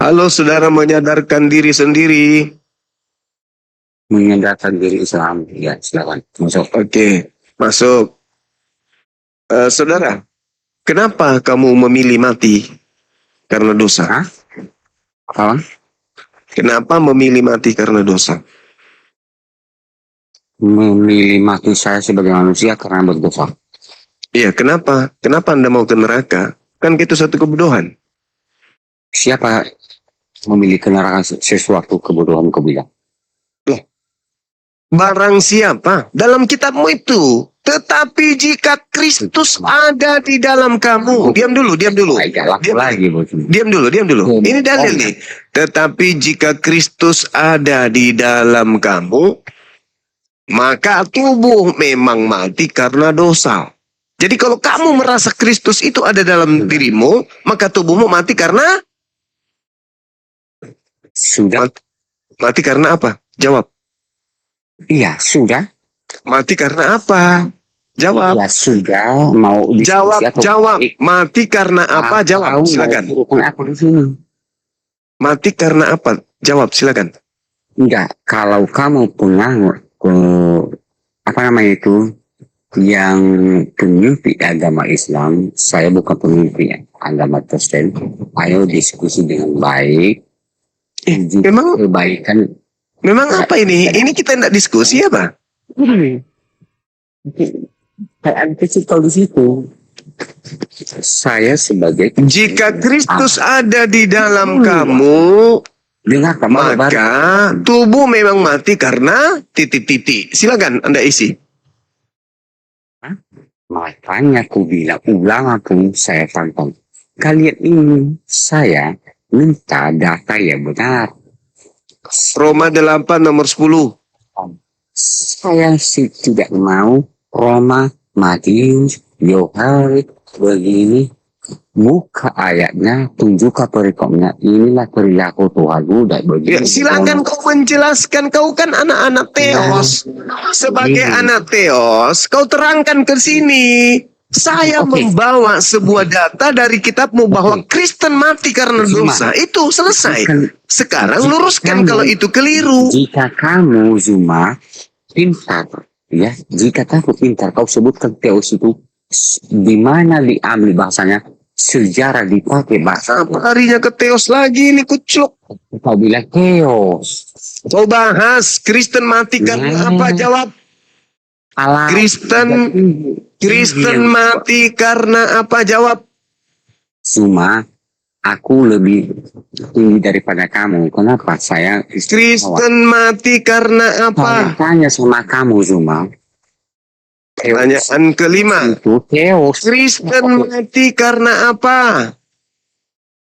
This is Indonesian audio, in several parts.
Halo, saudara menyadarkan diri sendiri. Menyadarkan diri Islam. Ya, silakan masuk. Oke, masuk. Saudara, kenapa kamu memilih mati karena dosa? Hah? Apa? Kenapa memilih mati karena dosa? Memilih mati saya sebagai manusia karena berdosa. Iya, kenapa? Kenapa Anda mau ke neraka? Kan itu satu kebodohan. Siapa memilih ke neraka sesuatu kebodohan kau bilang? Barang siapa dalam kitabmu itu. Tetapi jika Kristus ada di dalam kamu. Diam dulu, diam dulu. Diam lagi, Diam dulu, diam dulu. Ini dalil nih. Tetapi jika Kristus ada di dalam kamu, maka tubuh memang mati karena dosa. Jadi kalau kamu merasa Kristus itu ada dalam dirimu, maka tubuhmu mati karena sudah. Mati karena apa? Jawab. Iya, sudah. Mati karena apa? Jawab. Ya sudah, mau Jawab. Mati karena apa? Jawab. Silakan. Aku di sini. Mati karena apa? Jawab. Silakan. Enggak, kalau kamu punya apa namanya itu yang pemimpi agama Islam, saya bukan pemimpi agama Kristen. Ayo diskusi dengan baik. Memang kebaikan. Memang apa ini? Ini kita tidak diskusi apa? Kayak di situ. Saya sebagai jika Kristus ada di dalam kamu, maka tubuh memang mati karena titik-titik. Silakan Anda isi. Makanya aku bilang ulang saya tonton. Kalian ini saya minta data yang benar. Roma 8 nomor 10. Saya sih tidak mau Roma, Matius, Yohanes begini. Buka ayatnya, tunjukkan perikomnya. Inilah perilaku Tuhan dan begini. Ya, silakan kau menjelaskan. Kau kan anak-anak Theos. Sebagai anak Theos, kau terangkan ke sini. Saya membawa sebuah data dari kitabmu bahwa Kristen mati karena dosa. Itu selesai. Sekarang luruskan kalau itu keliru. Jika kamu Zuma pintar, ya, jika kamu pintar, kau sebutkan Theos itu di mana diambil bahasanya, sejarah dipakai bahasa. Harinya ke Theos lagi ini kucluk. Kau bilang Theos. Kau bahas Kristen mati karena apa? Jawab. Kristen mati karena apa? Jawab. Zuma, aku lebih tinggi daripada kamu. Kenapa? Saya Kristen mati karena apa? Tanya sama kamu, Zuma. Pertanyaan kelima. Kristen mati karena apa?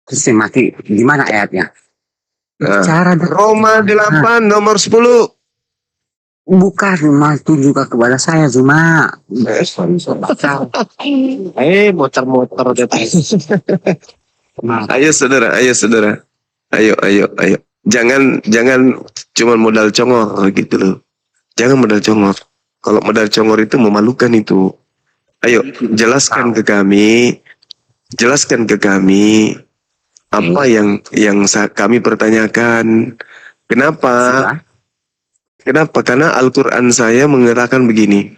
Kristen mati, di mana ayatnya? Nah, Roma 8 nomor 10. Bukan, Zuma, tunjukkan kepada saya, Zuma. Motor-motor. Ayo saudara, ayo saudara. Ayo. Jangan cuma modal congor gitu loh. Jangan modal congor. Kalau modal congor itu memalukan itu. Ayo, jelaskan ke kami apa yang kami pertanyakan. Kenapa? Karena Al-Quran saya mengatakan begini.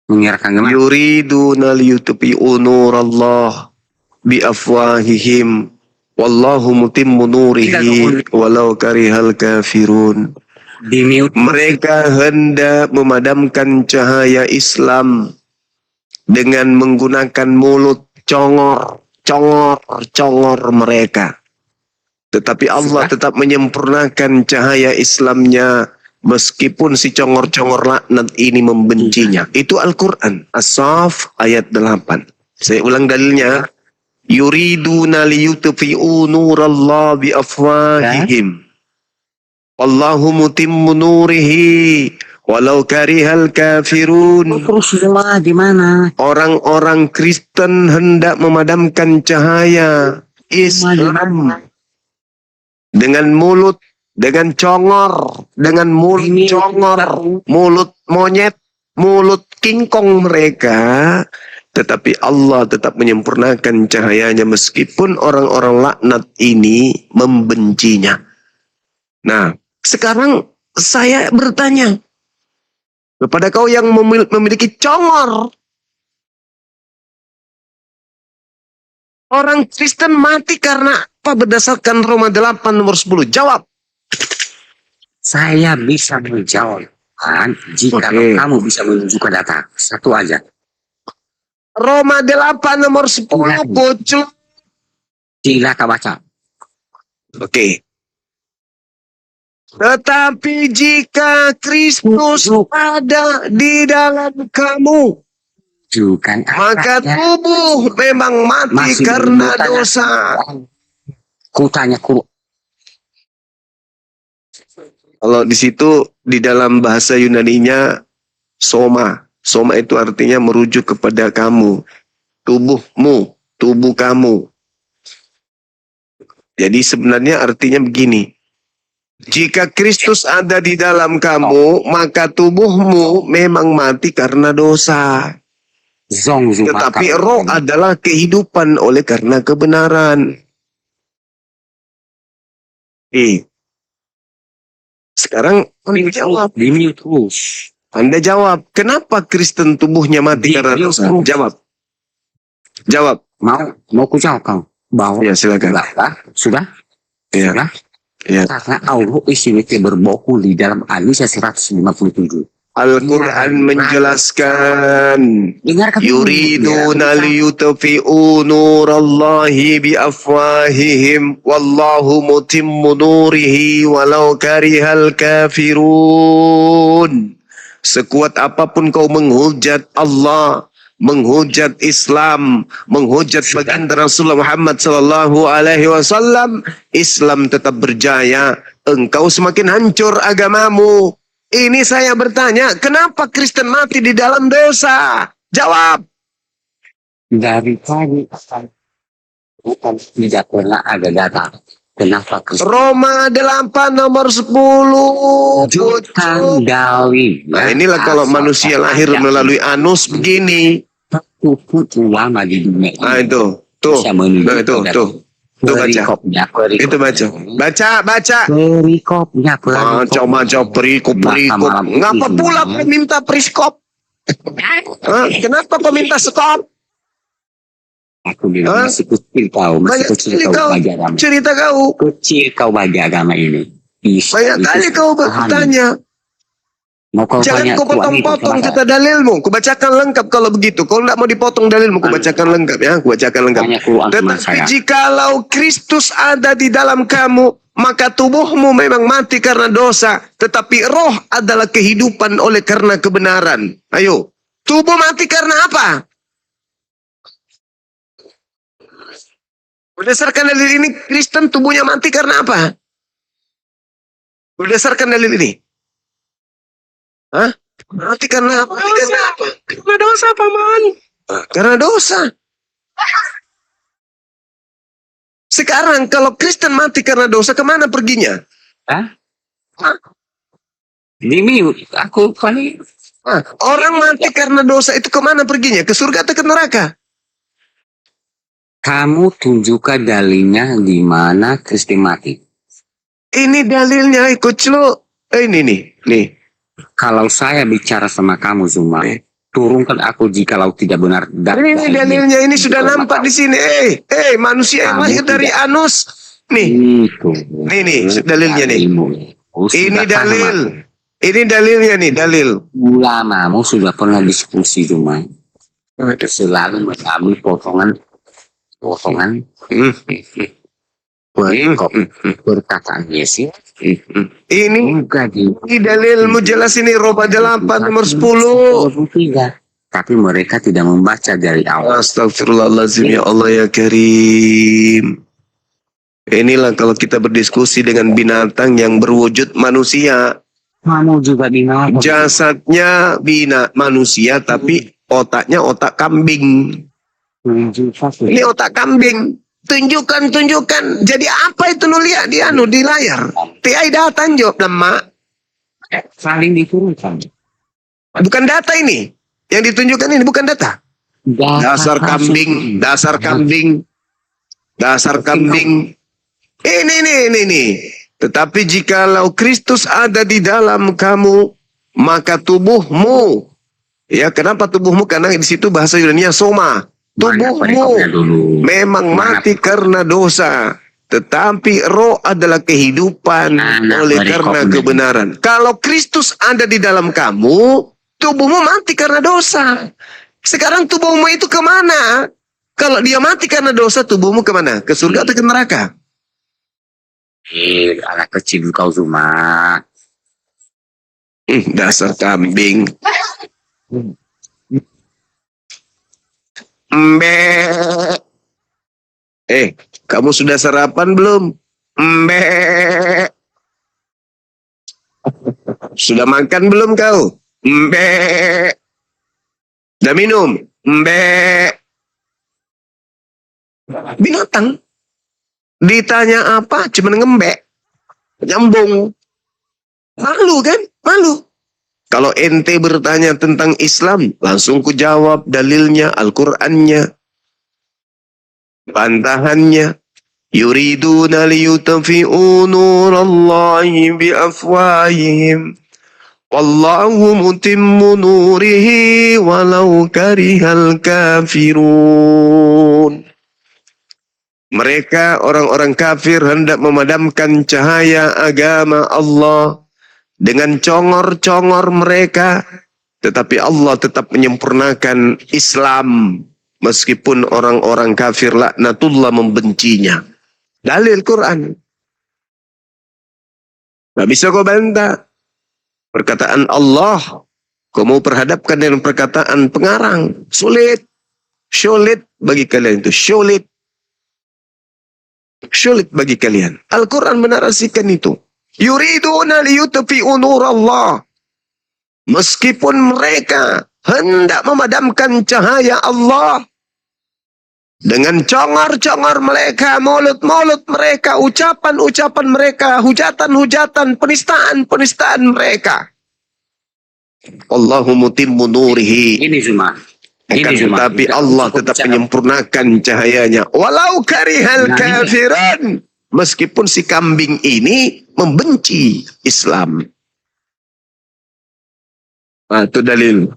Mengira-kan gimana? Yuriduna liyutfi'u nurallah biafwahihim wallahu mutimmu nurihi walau karihal kafirun. Mereka hendak memadamkan cahaya Islam dengan menggunakan mulut congor mereka. Tetapi Allah tetap menyempurnakan cahaya Islamnya meskipun si congor-congor laknat ini membencinya. Itu Al-Quran. As-Saff ayat 8. Saya ulang dalilnya. Yuriduna liyutfi'u nurallah biafwahihim. Wallahu mutimmu nurihi walau karihal kafirun. Terus di mana? Orang-orang Kristen hendak memadamkan cahaya Islam dengan mulut, dengan congor, dengan mulut monyet, mulut kingkong mereka. tetapi Allah tetap menyempurnakan cahayanya meskipun orang-orang laknat ini membencinya. Nah, sekarang saya bertanya kepada kau yang memiliki congor. Orang Kristen mati karena apa berdasarkan Roma 8 nomor 10? Jawab. Saya bisa menjawab jika kamu bisa menunjukkan data. Satu aja. Roma 8 nomor 10, bocor. Silakan baca. Oke. Tetapi jika Kristus ada di dalam kamu, maka tubuh memang mati karena dosa. Kutanya Kalau di situ di dalam bahasa Yunaninya soma. Soma itu artinya merujuk kepada kamu, tubuhmu, tubuh kamu. Jadi sebenarnya artinya begini. Jika Kristus ada di dalam kamu, maka tubuhmu memang mati karena dosa. Tetapi roh adalah kehidupan oleh karena kebenaran. Sekarang Anda jawab. Anda jawab. Kenapa Kristen tubuhnya mati karena dosa? Jawab. Jawab. Mau ku jawab kau? Bahwa ya silakan. Sudah? Ya. Sudah? Ya. Karena Allah isinya berbohong di dalam Al-Nisa 157. Al-Quran menjelaskan yuriduna liyutfi'u nurallahi biafwahihim wallahu mutimmu nurihi walau karihal kafirun. Sekuat apapun kau menghujat Allah, menghujat Islam, menghujat baginda Rasulullah Muhammad sallallahu alaihi wasallam, Islam tetap berjaya, engkau semakin hancur agamamu. Ini saya bertanya, kenapa Kristen mati di dalam dosa? Jawab. Dari tadi bukan tidak pernah ada data. Kenapa Kristen? Roma 8 nomor 10. Jutaan dalil. Nah inilah kalau manusia lahir melalui anus begini. Ulama di dunia. Nah itu. Tuh. Nah itu. Tuh. Tuh baca. Itu baca. Baca. Perikopnya. Baca perikop. Ngapa pula kau minta periskop? Kenapa kau minta skop? Aku bilang masih kecil kau. Masih kecil kau baca agama. Cerita kau. Kecil kau baca agama ini. Banyak kali kau bertanya. Jangan kau potong-potong kata dalilmu. Ku bacakan lengkap kalau begitu. Kalau tidak mau dipotong dalilmu, ku bacakan lengkap ya. Ku bacakan lengkap. Tetapi jikalau Kristus ada di dalam kamu, maka tubuhmu memang mati karena dosa. Tetapi roh adalah kehidupan oleh karena kebenaran. Ayo. Tubuh mati karena apa? Berdasarkan dalil ini, Kristen tubuhnya mati karena apa? Berdasarkan dalil ini. Hah? Mati karena apa? Karena dosa, Paman. Karena dosa. Sekarang kalau Kristen mati karena dosa, kemana perginya? Hah? Demi aku paling. Orang mati karena dosa itu kemana perginya? Ke surga atau ke neraka? Kamu tunjukkan dalilnya di mana Kristen mati. Ini dalilnya, Coach Lo. Ini nih. Kalau saya bicara sama kamu Zuma, turunkan aku jikalau tidak benar. Ini dalilnya, ini sudah nampak di sini. Manusia yang lahir dari anus. Nih. Nih dalilnya nih. Ini dalil. Ini dalilnya nih, dalil. Ulamamu sudah pernah diskusi Zuma. Selalu mengambil potongan perkataan Yesus. Ini dalilmu jelas ini Roma 8 nomor 10. Tapi mereka tidak membaca dari awal. Astagfirullahaladzim, ya Allah ya Karim. Inilah kalau kita berdiskusi dengan binatang yang berwujud manusia. Kamu juga binatang. Jasadnya manusia tapi otaknya otak kambing. Ini otak kambing. Tunjukkan. Jadi apa itu nu lihat di layar? Tiai data jawab lemak. Saling diturunkan. Bukan data ini. Yang ditunjukkan ini bukan data. Dasar kambing, dasar kambing, dasar kambing. Ini. Tetapi jikalau Kristus ada di dalam kamu, maka tubuhmu. Ya, kenapa tubuhmu? Karena di situ bahasa Yunani soma. Tubuhmu memang mati karena dosa. Tetapi roh adalah kehidupan oleh karena kebenaran. Kalau Kristus ada di dalam kamu, tubuhmu mati karena dosa. Sekarang tubuhmu itu kemana? Kalau dia mati karena dosa, tubuhmu kemana? Ke surga atau ke neraka? Anak kecil kau cuma. Dasar kambing. Kamu sudah sarapan belum? Sudah makan belum kau? Sudah minum? Binatang. Ditanya apa? Cuma ngembek. Nyambung. Malu kan? Malu. Kalau ente bertanya tentang Islam, langsung ku jawab dalilnya, Al-Qur'annya, bantahannya. Yuriduna liyutfi'u nurallahi biafwahihim. Wallahu mutimmu nurihi walau karihal kafirun. Mereka orang-orang kafir hendak memadamkan cahaya agama Allah dengan congor-congor mereka, tetapi Allah tetap menyempurnakan Islam meskipun orang-orang kafir laknatullah membencinya. Dalil Quran. Gak bisa kau bantah. Perkataan Allah, kau mau perhadapkan dengan perkataan pengarang. Sulit. Sulit bagi kalian itu. Sulit. Sulit bagi kalian. Al-Quran menarasikan itu. Yuriduna liyutfi'u nurallah. Meskipun mereka hendak memadamkan cahaya Allah, dengan congor-congor mereka, mulut-mulut mereka, ucapan-ucapan mereka, hujatan-hujatan, penistaan-penistaan mereka. Allahu mutimmu nurihi. Ini cuma. Tapi Allah tetap menyempurnakan cahayanya. Walau karihal kafiran. Meskipun si kambing ini membenci Islam. Nah, itu dalil.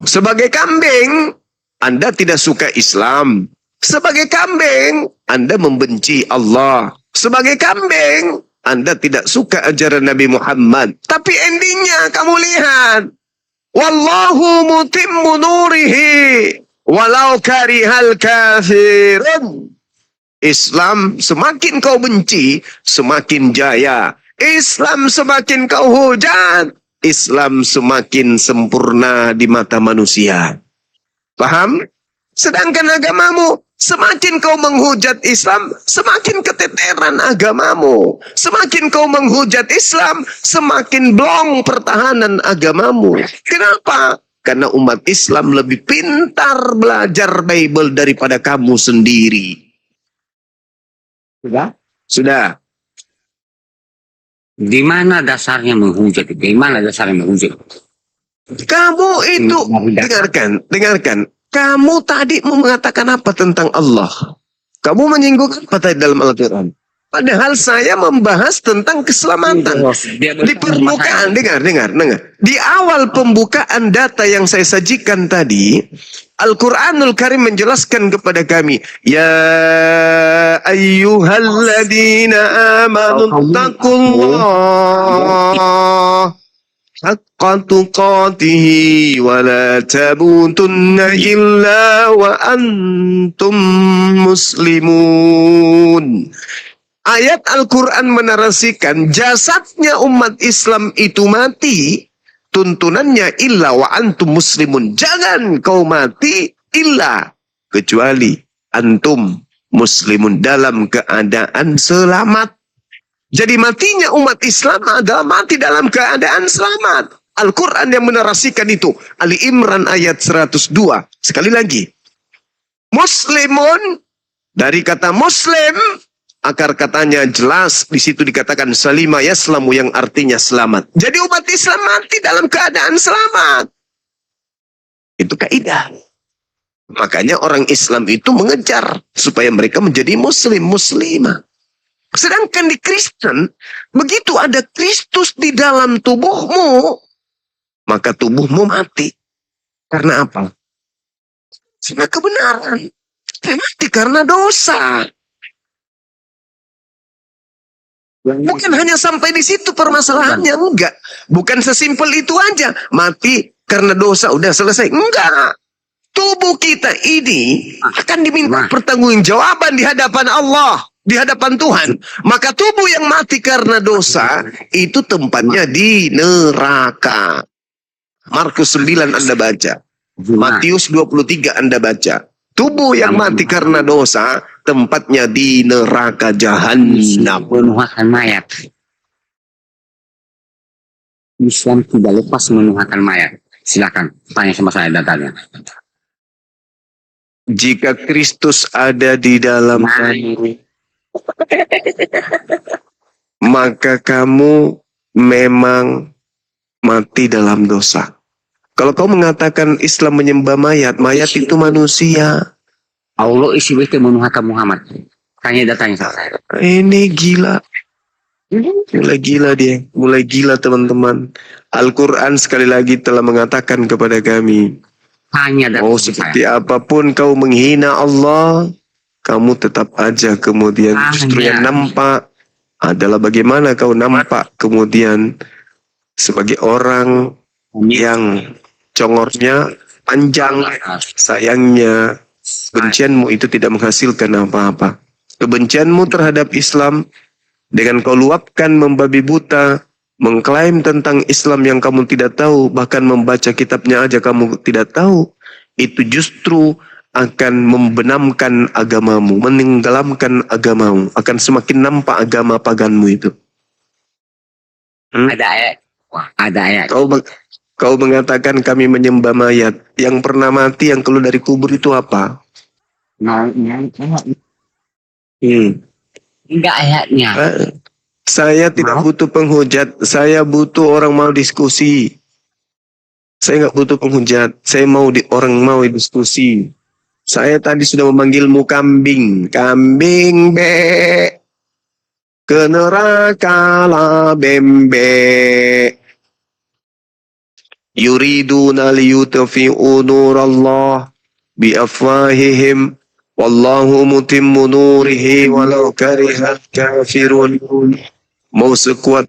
Sebagai kambing, Anda tidak suka Islam. Sebagai kambing, Anda membenci Allah. Sebagai kambing, Anda tidak suka ajaran Nabi Muhammad. Tapi endingnya kamu lihat. Wallahu mutimmu nurihi walau karihal kafirun. Islam semakin kau benci, semakin jaya. Islam semakin kau hujat, Islam semakin sempurna di mata manusia. Paham? Sedangkan agamamu, semakin kau menghujat Islam, semakin keteteran agamamu. Semakin kau menghujat Islam, semakin blong pertahanan agamamu. Kenapa? Karena umat Islam lebih pintar belajar Bible daripada kamu sendiri. Sudah? Sudah. Di mana dasarnya menghujat? Di mana dasarnya menghujat? Kamu itu, dengarkan. Kamu tadi mau mengatakan apa tentang Allah? Kamu menyinggung apa tadi dalam Al-Quran? Padahal saya membahas tentang keselamatan. Di permukaan, dengar. Di awal pembukaan data yang saya sajikan tadi, Al-Quranul Karim menjelaskan kepada kami, ya ayyuhalladzina amanu taqullah haqqa tuqatihi wa la tamutunna illa wa antum muslimun. Ayat Al-Quran menarasikan jasadnya umat Islam itu mati, tuntunannya illa wa antum muslimun. Jangan kau mati illa kecuali antum muslimun, dalam keadaan selamat. Jadi matinya umat Islam adalah mati dalam keadaan selamat. Al-Quran yang menarasikan itu. Ali Imran ayat 102. Sekali lagi. Muslimun, dari kata muslim, akar katanya jelas, di situ dikatakan salima yaslamu, yang artinya selamat. Jadi umat Islam mati dalam keadaan selamat. Itu kaidah. Makanya orang Islam itu mengejar supaya mereka menjadi muslimah. Sedangkan di Kristen, begitu ada Kristus di dalam tubuhmu, maka tubuhmu mati. Karena apa? Karena kebenaran. Mati karena dosa. Bukan hanya sampai di situ permasalahannya, enggak. Bukan sesimpel itu aja. Mati karena dosa, udah selesai. Enggak. Tubuh kita ini akan diminta pertanggungjawaban di hadapan Allah, di hadapan Tuhan. Maka tubuh yang mati karena dosa, itu tempatnya di neraka. Markus 9 Anda baca. Matius 23 Anda baca. Tubuh yang mati karena dosa, tempatnya di neraka jahanam. Menuhankan mayat. Islam tidak lepas menuhankan mayat. Silakan tanya sama saya datanya. Jika Kristus ada di dalam kamu, maka kamu memang mati dalam dosa. Kalau kau mengatakan Islam menyembah mayat, mayat itu manusia. Allah isi itu menuhankan Muhammad. Tanya datanya sama saya. Ini gila. Mulai gila dia. Mulai gila teman-teman. Al-Quran sekali lagi telah mengatakan kepada kami. Tanya datanya Mau seperti apapun kau menghina Allah, kamu tetap aja kemudian justru yang nampak adalah bagaimana kau nampak kemudian sebagai orang yang congornya panjang, sayangnya kebencianmu itu tidak menghasilkan apa-apa. Kebencianmu terhadap Islam dengan kau luapkan membabi buta, mengklaim tentang Islam yang kamu tidak tahu, bahkan membaca kitabnya aja kamu tidak tahu, itu justru akan membenamkan agamamu, menenggelamkan agamamu, akan semakin nampak agama paganmu itu. Ada ayat. Ada ayat. Kau mengatakan kami menyembah mayat. Yang pernah mati yang keluar dari kubur itu apa? Enggak ayatnya. Saya tidak butuh penghujat. Saya butuh orang mau diskusi. Saya nggak butuh penghujat. Saya mau orang mau diskusi. Saya tadi sudah memanggilmu kambing. Kambing be. Ke neraka lah bembe. Yuriduna liyutfi'u nurallah biafwahihim wallahu mutimmu nurihi walau karihal kafirun. Mau sekuat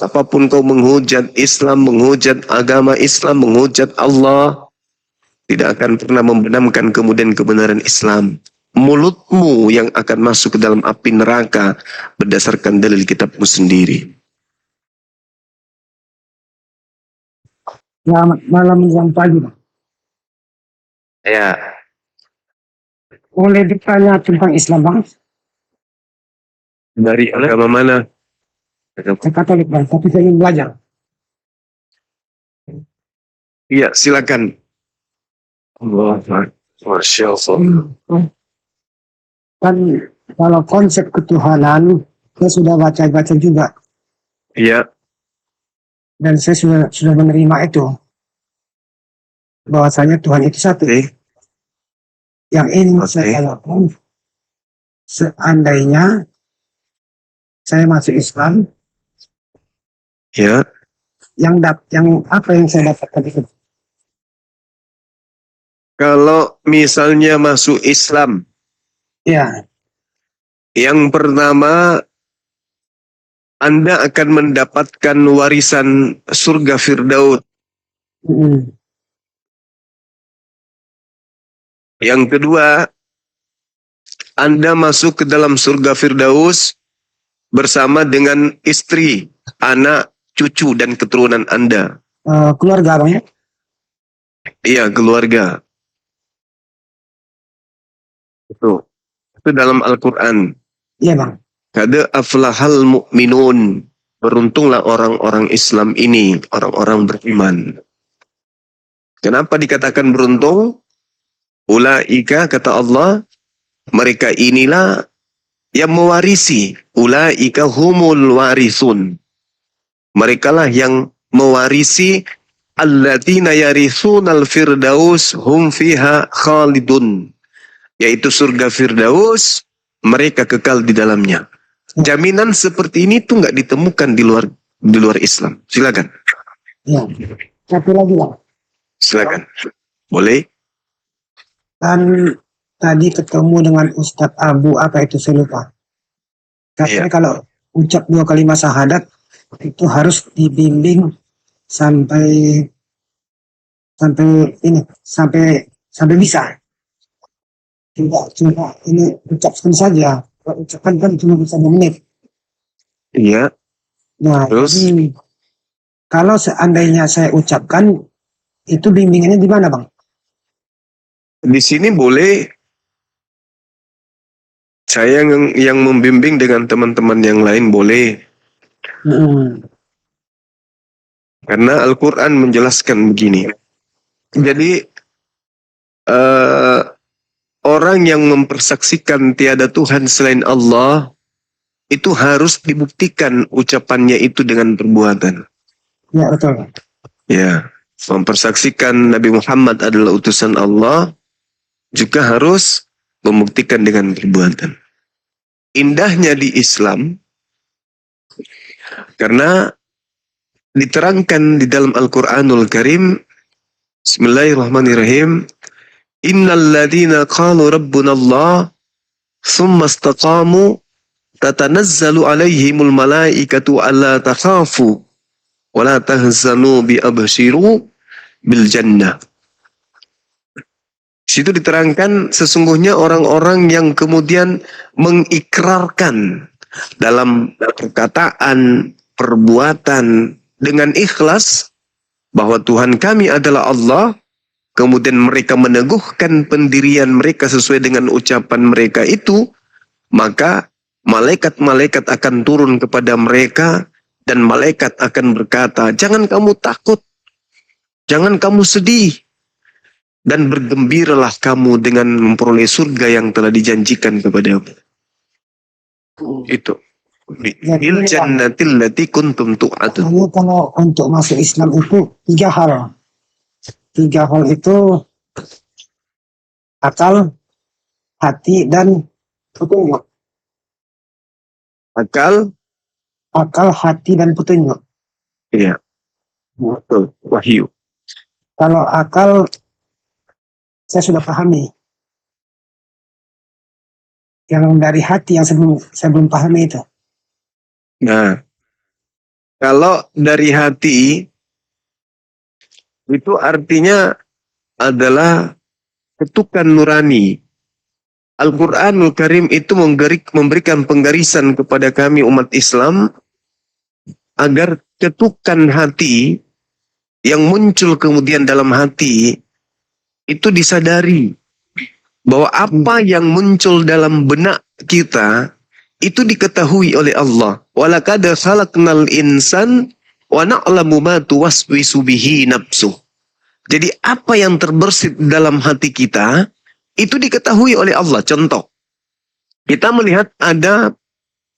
apapun kau menghujat Islam, menghujat agama Islam, menghujat Allah, tidak akan pernah membenamkan kemudian kebenaran Islam. Mulutmu yang akan masuk ke dalam api neraka berdasarkan dalil kitabmu sendiri. Selamat malam menjelang pagi, Bang. Ya. Boleh ditanya tentang Islam, Bang? Dari agama mana? Saya Katolik, Bang, tapi saya ingin belajar. Iya, silakan. Masya Allah. Kan kalau konsep ketuhanan, saya sudah baca-baca juga. Iya. Dan saya sudah menerima itu. Bahwasanya Tuhan itu satu. Yang ingin saya lakukan, seandainya saya masuk Islam, Ya. yang apa yang saya dapatkan itu? Kalau misalnya masuk Islam, Ya, yang pertama Anda akan mendapatkan warisan surga Firdaus. Yang kedua, Anda masuk ke dalam surga Firdaus bersama dengan istri, anak, cucu, dan keturunan Anda. keluarga, Bang, ya? Iya, keluarga. Itu dalam Al-Quran. Iya, Bang. Kada aflahal mu'minun. Beruntunglah orang-orang Islam ini, orang-orang beriman. Kenapa dikatakan beruntung? Ulaika, kata Allah, mereka inilah yang mewarisi. Ulaika humul warisun. Mereka lah yang mewarisi alladzina yarithunal firdaus hum fiha khalidun, yaitu surga Firdaus, mereka kekal di dalamnya. Jaminan seperti ini tuh nggak ditemukan di luar Islam. Silakan. Ya. Satu lagi Bang. Silakan. Boleh? Kan tadi ketemu dengan Ustadz Abu apa itu saya lupa. Katanya Iya. kalau ucap 2 kalimat syahadat itu harus dibimbing sampai sampai bisa. Tidak cuma ini ucapkan saja. Kalau ucapkan kan cuma bisa 2 menit. Iya. Nah, Terus? jadi kalau seandainya saya ucapkan itu bimbingannya di mana Bang? Di sini boleh saya yang membimbing dengan teman-teman yang lain boleh. Karena Al-Quran menjelaskan begini. Jadi orang yang mempersaksikan tiada Tuhan selain Allah itu harus dibuktikan ucapannya itu dengan perbuatan. Ya betul. Ya, mempersaksikan Nabi Muhammad adalah utusan Allah juga harus membuktikan dengan perbuatan. Indahnya di Islam karena diterangkan di dalam Al-Quranul Karim, Bismillahirrahmanirrahim, Innal ladhina qalu rabbuna Allah thumma istaqamu tatanazzalu alaihimul malaikatu alla takhafu wa la tahzanu bi abshiru bil jannah. Situ diterangkan sesungguhnya orang-orang yang kemudian mengikrarkan dalam perkataan, perbuatan dengan ikhlas bahwa Tuhan kami adalah Allah, kemudian mereka meneguhkan pendirian mereka sesuai dengan ucapan mereka itu, maka malaikat-malaikat akan turun kepada mereka dan malaikat akan berkata, jangan kamu takut, jangan kamu sedih, dan bergembiralah kamu dengan memperoleh surga yang telah dijanjikan kepadamu. Itu. Il jannatil lati kuntum tu'adun. Lalu kalau untuk masuk Islam itu 3 hal. 3 hal itu akal, hati, dan petunjuk. Akal, Akal, hati, dan petunjuk. iya, betul, wahyu. Kalau akal saya sudah pahami. Yang dari hati yang saya belum pahami itu. Nah, kalau dari hati itu artinya adalah ketukan nurani. Al-Quranul Karim itu memberikan penggarisan kepada kami umat Islam agar ketukan hati yang muncul kemudian dalam hati itu disadari bahwa apa yang muncul dalam benak kita itu diketahui oleh Allah. Walaqad khalaqnal insan wa na'lamu ma tuwaswisu bihi nafsuh. Jadi apa yang terbersit dalam hati kita itu diketahui oleh Allah. Contoh, kita melihat ada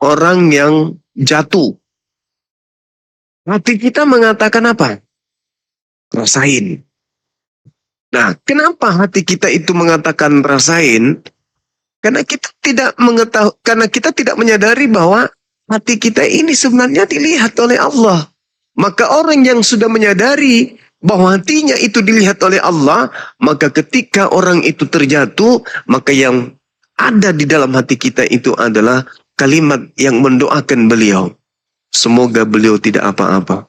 orang yang jatuh. Hati kita mengatakan apa? Rasain. Nah, kenapa hati kita itu mengatakan rasain? Karena kita tidak mengetahui, karena kita tidak menyadari bahwa hati kita ini sebenarnya dilihat oleh Allah. Maka orang yang sudah menyadari bahwa hatinya itu dilihat oleh Allah, maka ketika orang itu terjatuh, maka yang ada di dalam hati kita itu adalah kalimat yang mendoakan beliau. Semoga beliau tidak apa-apa.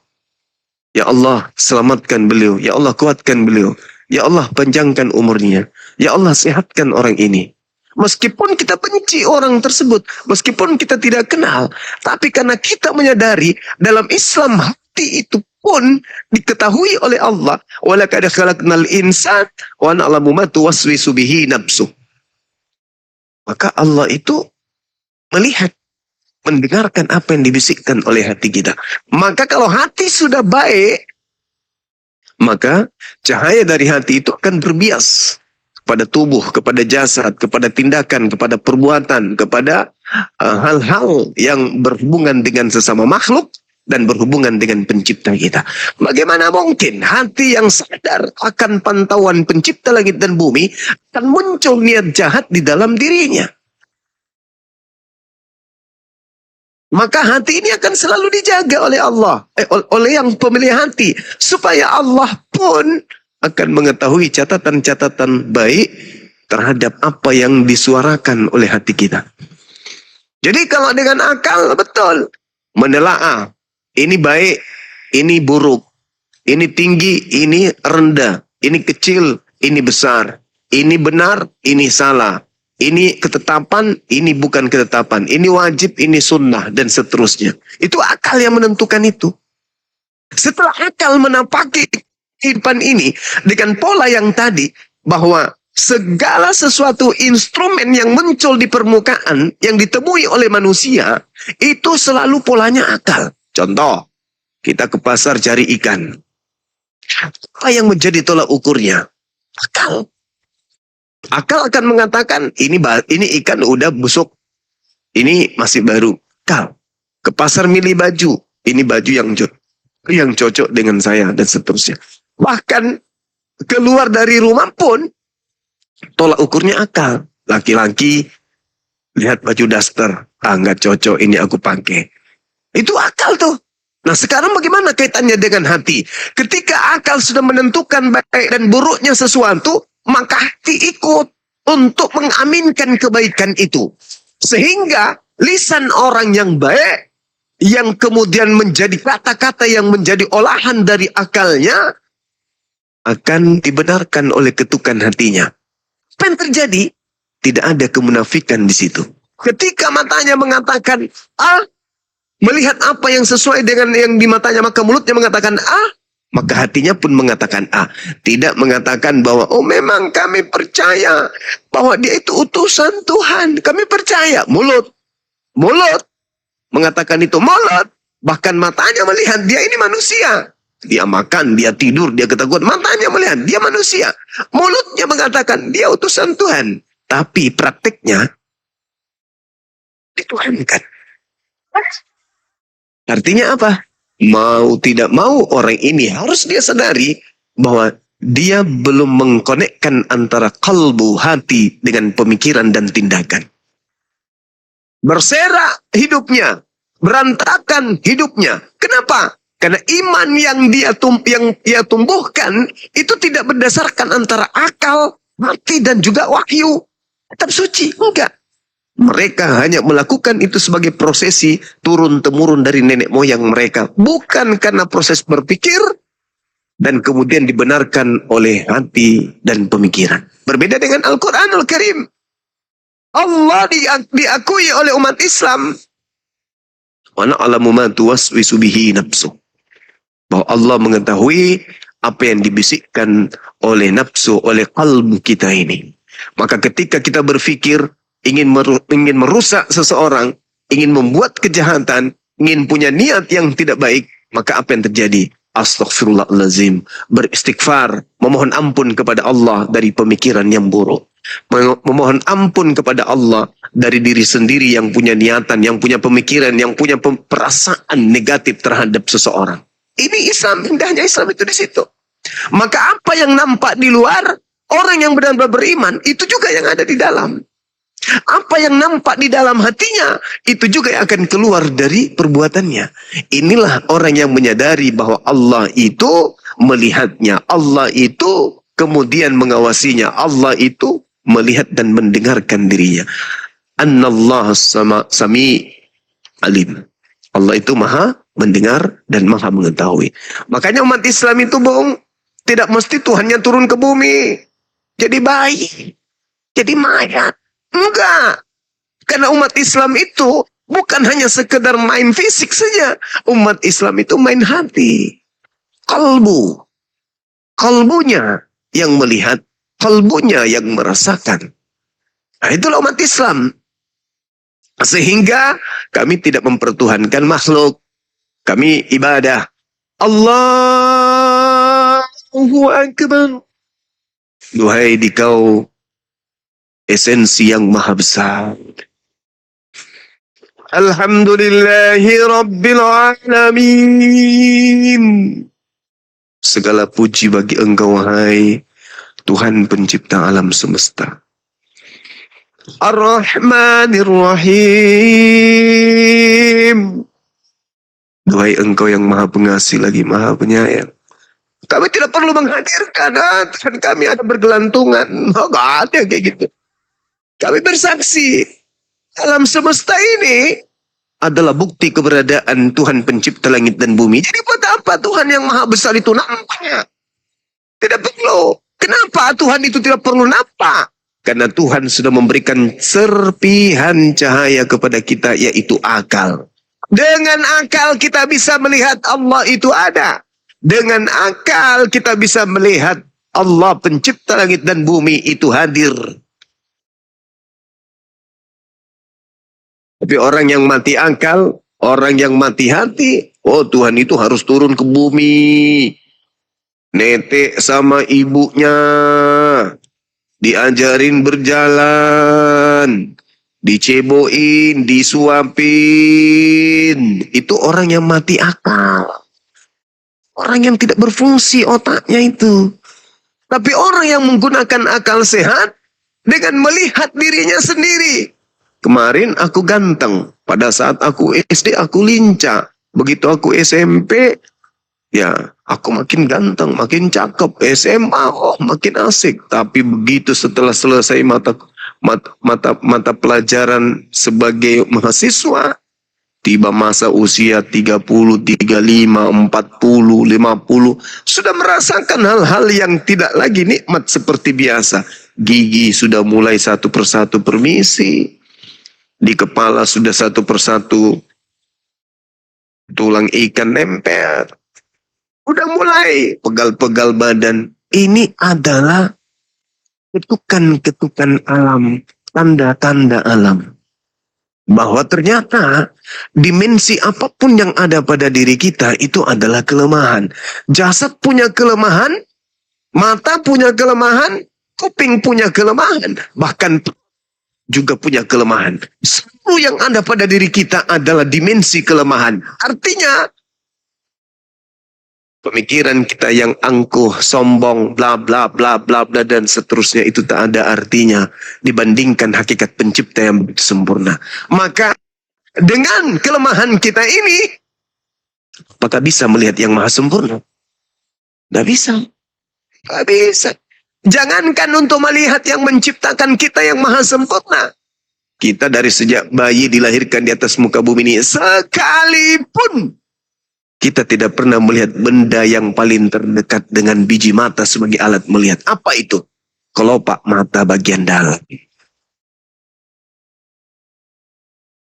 Ya Allah, selamatkan beliau. Ya Allah, kuatkan beliau. Ya Allah, panjangkan umurnya. Ya Allah, sehatkan orang ini. Meskipun kita benci orang tersebut, meskipun kita tidak kenal, tapi karena kita menyadari dalam Islam hati itu pun diketahui oleh Allah. Walaqad khalaqnal insan wa na'lamu ma tuwaswisu bihi nafsuh. Maka Allah itu melihat, mendengarkan apa yang dibisikkan oleh hati kita. Maka kalau hati sudah baik, maka cahaya dari hati itu akan berbias kepada tubuh, kepada jasad, kepada tindakan, kepada perbuatan, kepada hal-hal yang berhubungan dengan sesama makhluk. dan berhubungan dengan pencipta kita. Bagaimana mungkin hati yang sadar akan pantauan pencipta langit dan bumi akan muncul niat jahat di dalam dirinya? Maka hati ini akan selalu dijaga oleh Allah, oleh yang pemilik hati, supaya Allah pun akan mengetahui catatan-catatan baik terhadap apa yang disuarakan oleh hati kita. Jadi kalau dengan akal, betul, menelaah, ini baik, ini buruk, ini tinggi, ini rendah, ini kecil, ini besar, ini benar, ini salah. Ini ketetapan, ini bukan ketetapan. Ini wajib, ini sunnah, dan seterusnya. Itu akal yang menentukan itu. Setelah akal menapaki kehidupan ini dengan pola yang tadi, bahwa segala sesuatu instrumen yang muncul di permukaan, yang ditemui oleh manusia, itu selalu polanya akal. Contoh, kita ke pasar cari ikan. Apa yang menjadi tolak ukurnya? Akal. Akal akan mengatakan, ini ikan udah busuk, ini masih baru. Akal. Ke pasar milih baju, ini baju yang cocok dengan saya, dan seterusnya. Bahkan keluar dari rumah pun, tolak ukurnya akal. Laki-laki, lihat baju daster, nggak cocok, ini aku pakai. Itu akal tuh. Nah sekarang bagaimana kaitannya dengan hati? Ketika akal sudah menentukan baik dan buruknya sesuatu, maka hati ikut untuk mengaminkan kebaikan itu. Sehingga lisan orang yang baik, yang kemudian menjadi kata-kata yang menjadi olahan dari akalnya, akan dibenarkan oleh ketukan hatinya. Apa yang terjadi? Tidak ada kemunafikan di situ. Ketika matanya mengatakan A, melihat apa yang sesuai dengan yang di matanya, maka mulutnya mengatakan A, maka hatinya pun mengatakan A. Tidak mengatakan bahwa, oh memang kami percaya bahwa dia itu utusan Tuhan. Kami percaya. Mulut mengatakan itu. Mulut. Bahkan matanya melihat dia ini manusia. Dia makan, dia tidur, dia ketakutan. Matanya melihat dia manusia. Mulutnya mengatakan dia utusan Tuhan. Tapi praktiknya dituhankan. Artinya apa? Mau tidak mau orang ini harus dia sadari bahwa dia belum mengkonekkan antara kalbu, hati dengan pemikiran dan tindakan. Berserak hidupnya, berantakan hidupnya. Kenapa? Karena iman yang dia tumbuhkan itu tidak berdasarkan antara akal, hati dan juga wahyu. Tetap suci, enggak. Mereka hanya melakukan itu sebagai prosesi turun-temurun dari nenek moyang mereka. Bukan karena proses berpikir dan kemudian dibenarkan oleh hati dan pemikiran. Berbeda dengan Al-Quranul Karim. Allah diakui oleh umat Islam. Wa na'lamu ma tuwaswisu bihi nafsu. Bahwa Allah mengetahui apa yang dibisikkan oleh nafsu, oleh kalbu kita ini. Maka ketika kita berpikir, ingin merusak seseorang, ingin membuat kejahatan, ingin punya niat yang tidak baik, maka apa yang terjadi? Astaghfirullahalazim, beristighfar, memohon ampun kepada Allah dari pemikiran yang buruk. Memohon ampun kepada Allah dari diri sendiri yang punya niatan, yang punya pemikiran, yang punya perasaan negatif terhadap seseorang. Ini Islam, indahnya Islam itu di situ. Maka apa yang nampak di luar, orang yang benar-benar beriman, itu juga yang ada di dalam. Apa yang nampak di dalam hatinya, itu juga yang akan keluar dari perbuatannya. Inilah orang yang menyadari bahwa Allah itu melihatnya. Allah itu kemudian mengawasinya. Allah itu melihat dan mendengarkan dirinya. Annallah sami alim. Allah itu maha mendengar dan maha mengetahui. Makanya umat Islam itu, Bung, tidak mesti Tuhannya turun ke bumi. Jadi bayi. Jadi mayat. Enggak. Karena umat Islam itu bukan hanya sekedar main fisik saja. Umat Islam itu main hati. Kalbu. Kalbunya yang melihat. Kalbunya yang merasakan. Nah itulah umat Islam. Sehingga kami tidak mempertuhankan makhluk. Kami ibadah. Allahu Akbar. Duhai dikau esensi yang maha besar. Alhamdulillahi Rabbil Alamin. Segala puji bagi Engkau, wahai Tuhan pencipta alam semesta. Ar-Rahmanir Rahim. Duhai Engkau yang maha pengasih lagi maha penyayang. Kami tidak perlu menghadirkan, Tuhan kami ada bergelantungan. Oh, gak ada kayak gitu. Kami bersaksi, alam semesta ini adalah bukti keberadaan Tuhan pencipta langit dan bumi. Jadi buat apa Tuhan yang maha besar itu nampak? Tidak perlu. Kenapa Tuhan itu tidak perlu nampak? Karena Tuhan sudah memberikan serpihan cahaya kepada kita, yaitu akal. Dengan akal kita bisa melihat Allah itu ada. Dengan akal kita bisa melihat Allah pencipta langit dan bumi itu hadir. Tapi orang yang mati akal, orang yang mati hati, oh Tuhan itu harus turun ke bumi. Netek sama ibunya, diajarin berjalan, diceboin, disuapin. Itu orang yang mati akal. Orang yang tidak berfungsi otaknya itu. Tapi orang yang menggunakan akal sehat dengan melihat dirinya sendiri. Kemarin aku ganteng. Pada saat aku SD aku lincah. Begitu aku SMP, ya aku makin ganteng, makin cakep. SMA, oh makin asik. Tapi begitu setelah selesai mata pelajaran sebagai mahasiswa, tiba masa usia 30, 35, 40, 50, sudah merasakan hal-hal yang tidak lagi nikmat seperti biasa. Gigi sudah mulai satu persatu permisi. Di kepala sudah satu persatu tulang ikan nempel. Udah mulai pegal-pegal badan. Ini adalah ketukan-ketukan alam, tanda-tanda alam. Bahwa ternyata dimensi apapun yang ada pada diri kita itu adalah kelemahan. Jasad punya kelemahan, mata punya kelemahan, kuping punya kelemahan, bahkan juga punya kelemahan. Semua yang ada pada diri kita adalah dimensi kelemahan. Artinya pemikiran kita yang angkuh, sombong, bla bla bla bla bla dan seterusnya itu tak ada artinya dibandingkan hakikat pencipta yang begitu sempurna. Maka dengan kelemahan kita ini, apakah bisa melihat yang maha sempurna? Tidak bisa. Tidak bisa. Jangankan untuk melihat yang menciptakan kita yang maha sempurna. Kita dari sejak bayi dilahirkan di atas muka bumi ini, sekalipun kita tidak pernah melihat benda yang paling terdekat dengan biji mata sebagai alat melihat. Apa itu? Kelopak mata bagian dalam.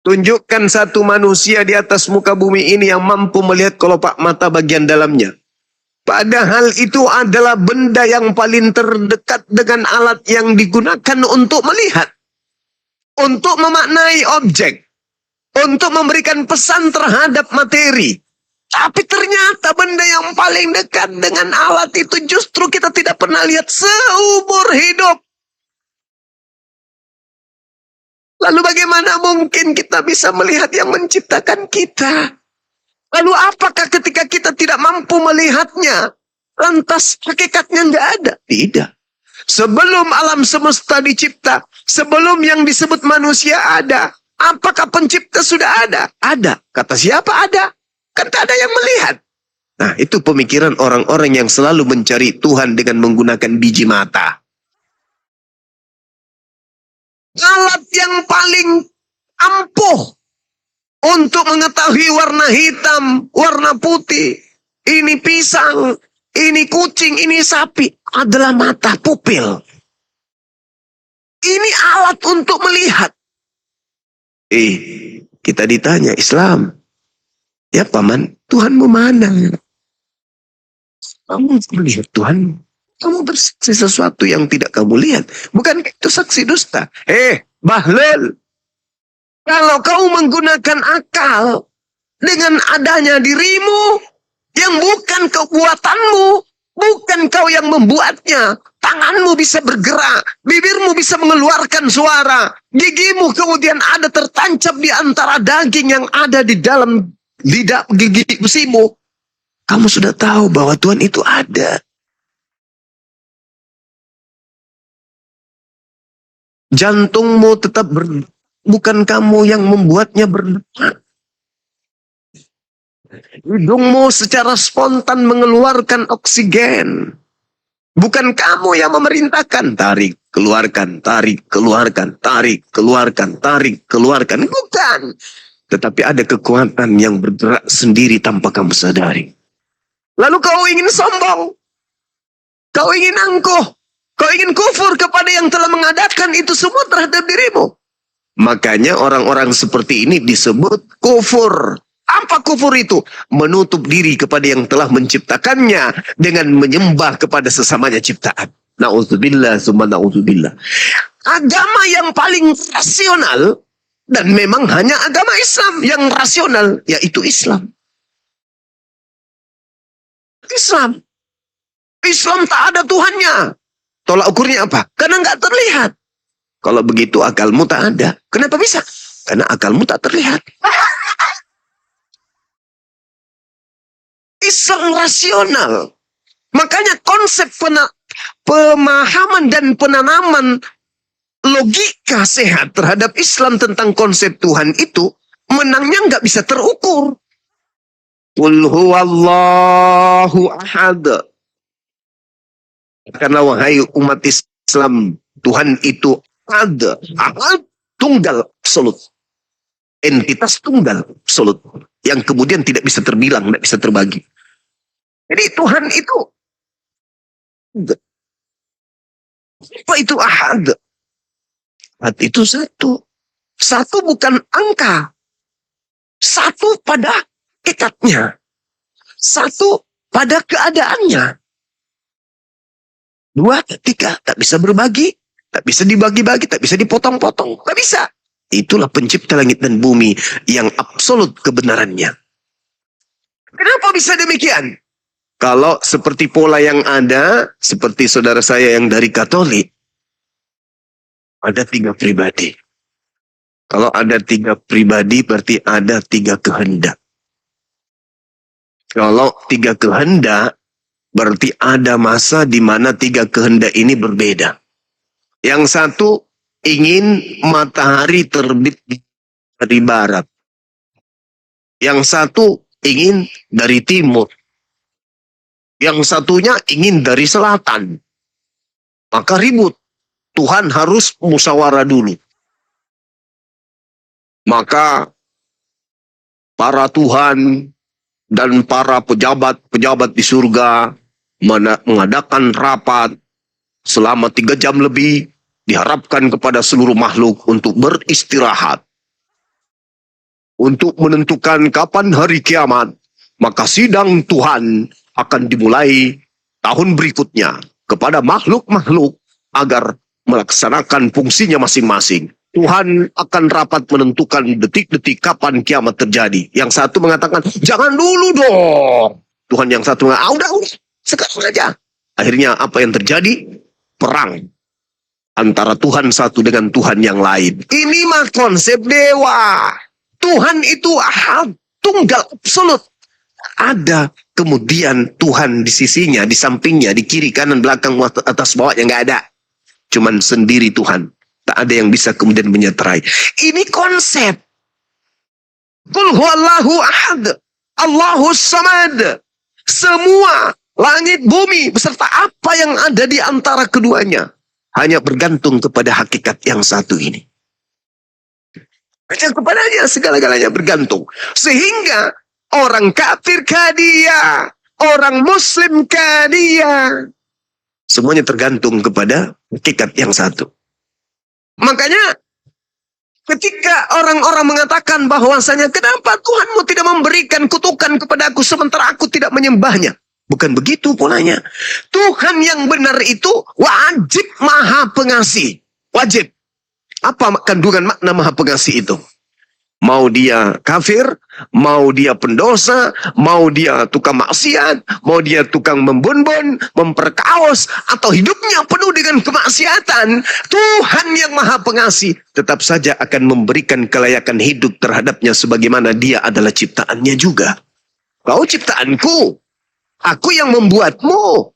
Tunjukkan satu manusia di atas muka bumi ini yang mampu melihat kelopak mata bagian dalamnya. Padahal itu adalah benda yang paling terdekat dengan alat yang digunakan untuk melihat. Untuk memaknai objek. Untuk memberikan pesan terhadap materi. Tapi ternyata benda yang paling dekat dengan alat itu justru kita tidak pernah lihat seumur hidup. Lalu bagaimana mungkin kita bisa melihat yang menciptakan kita? Lalu apakah ketika kita tidak mampu melihatnya, lantas hakikatnya nggak ada? Tidak. Sebelum alam semesta dicipta, sebelum yang disebut manusia ada, apakah pencipta sudah ada? Ada. Kata siapa ada? Kan tak ada yang melihat. Nah, itu pemikiran orang-orang yang selalu mencari Tuhan dengan menggunakan biji mata. Alat yang paling ampuh untuk mengetahui warna hitam, warna putih, ini pisang, ini kucing, ini sapi, adalah mata pupil. Ini alat untuk melihat. Kita ditanya Islam. Ya paman, Tuhanmu mana? Kamu melihat Tuhan. Kamu bersaksi sesuatu yang tidak kamu lihat. Bukan itu saksi dusta. Bahlul. Kalau kau menggunakan akal dengan adanya dirimu yang bukan kebuatanmu, bukan kau yang membuatnya, tanganmu bisa bergerak, bibirmu bisa mengeluarkan suara, gigimu kemudian ada tertancap di antara daging yang ada di dalam lidah gigi besimu. Kamu sudah tahu bahwa Tuhan itu ada. Jantungmu tetap bukan kamu yang membuatnya berdetak. Hidungmu secara spontan mengeluarkan oksigen. Bukan kamu yang memerintahkan. Tarik, keluarkan, tarik, keluarkan, tarik, keluarkan, tarik, keluarkan. Bukan. Tetapi ada kekuatan yang bergerak sendiri tanpa kamu sadari. Lalu kau ingin sombong. Kau ingin angkuh. Kau ingin kufur kepada yang telah mengadakan itu semua terhadap dirimu. Makanya orang-orang seperti ini disebut kufur. Apa kufur itu? Menutup diri kepada yang telah menciptakannya dengan menyembah kepada sesamanya ciptaan. Na'udzubillah, summa na'udzubillah. Agama yang paling rasional, dan memang hanya agama Islam yang rasional, yaitu Islam. Islam. Islam tak ada Tuhannya. Tolak ukurnya apa? Karena nggak terlihat. Kalau begitu akalmu tak ada. Kenapa bisa? Karena akalmu tak terlihat. Islam rasional. Makanya konsep pemahaman dan penanaman logika sehat terhadap Islam tentang konsep Tuhan itu menangnya nggak bisa terukur. Qul huwallahu ahad. Karena wahai umat Islam, Tuhan itu ada, ahad, tunggal, absolut. Entitas tunggal, absolut. Yang kemudian tidak bisa terbilang, tidak bisa terbagi. Jadi Tuhan itu, apa itu ahad? Ahad itu satu. Satu bukan angka. Satu pada hakikatnya. Satu pada keadaannya. Dua, tiga, tak bisa berbagi, tak bisa dibagi-bagi, tak bisa dipotong-potong, tak bisa. Itulah pencipta langit dan bumi yang absolut kebenarannya. Kenapa bisa demikian? Kalau seperti pola yang ada, seperti saudara saya yang dari Katolik, ada 3 pribadi. Kalau ada 3 pribadi, berarti ada 3 kehendak. Kalau 3 kehendak, berarti ada masa di mana 3 kehendak ini berbeda. Yang satu ingin matahari terbit dari barat. Yang satu ingin dari timur. Yang satunya ingin dari selatan. Maka ribut. Tuhan harus musyawarah dulu. Maka para Tuhan dan para pejabat-pejabat di surga mengadakan rapat selama 3 jam lebih, diharapkan kepada seluruh makhluk untuk beristirahat. Untuk menentukan kapan hari kiamat, maka sidang Tuhan akan dimulai tahun berikutnya kepada makhluk-makhluk agar melaksanakan fungsinya masing-masing. Tuhan akan rapat menentukan detik-detik kapan kiamat terjadi. Yang satu mengatakan, jangan dulu dong. Tuhan yang satu mengatakan, udah, sekarang saja. Akhirnya apa yang terjadi? Perang antara Tuhan satu dengan Tuhan yang lain. Ini mah konsep dewa. Tuhan itu ahad, tunggal, absolut. Ada kemudian Tuhan di sisinya, di sampingnya, di kiri, kanan, belakang, atas, bawahnya nggak ada. Cuman sendiri Tuhan. Tak ada yang bisa kemudian menyeterai. Ini konsep. Qul huwallahu ahad. Allahus samad. Semua langit bumi beserta apa yang ada di antara keduanya hanya bergantung kepada hakikat yang satu ini. Hanya kepadanya segala-galanya bergantung. Sehingga orang kafir kah dia, orang muslim kah dia, semuanya tergantung kepada hakikat yang satu. Makanya ketika orang-orang mengatakan bahwasanya kenapa Tuhanmu tidak memberikan kutukan kepada aku sementara aku tidak menyembahnya. Bukan begitu polanya. Tuhan yang benar itu wajib maha pengasih. Wajib. Apa kandungan makna maha pengasih itu? Mau dia kafir, mau dia pendosa, mau dia tukang maksiat, mau dia tukang membonbon, memperkaos, atau hidupnya penuh dengan kemaksiatan, Tuhan yang Maha Pengasih tetap saja akan memberikan kelayakan hidup terhadapnya sebagaimana dia adalah ciptaannya juga. Kau ciptaanku, aku yang membuatmu.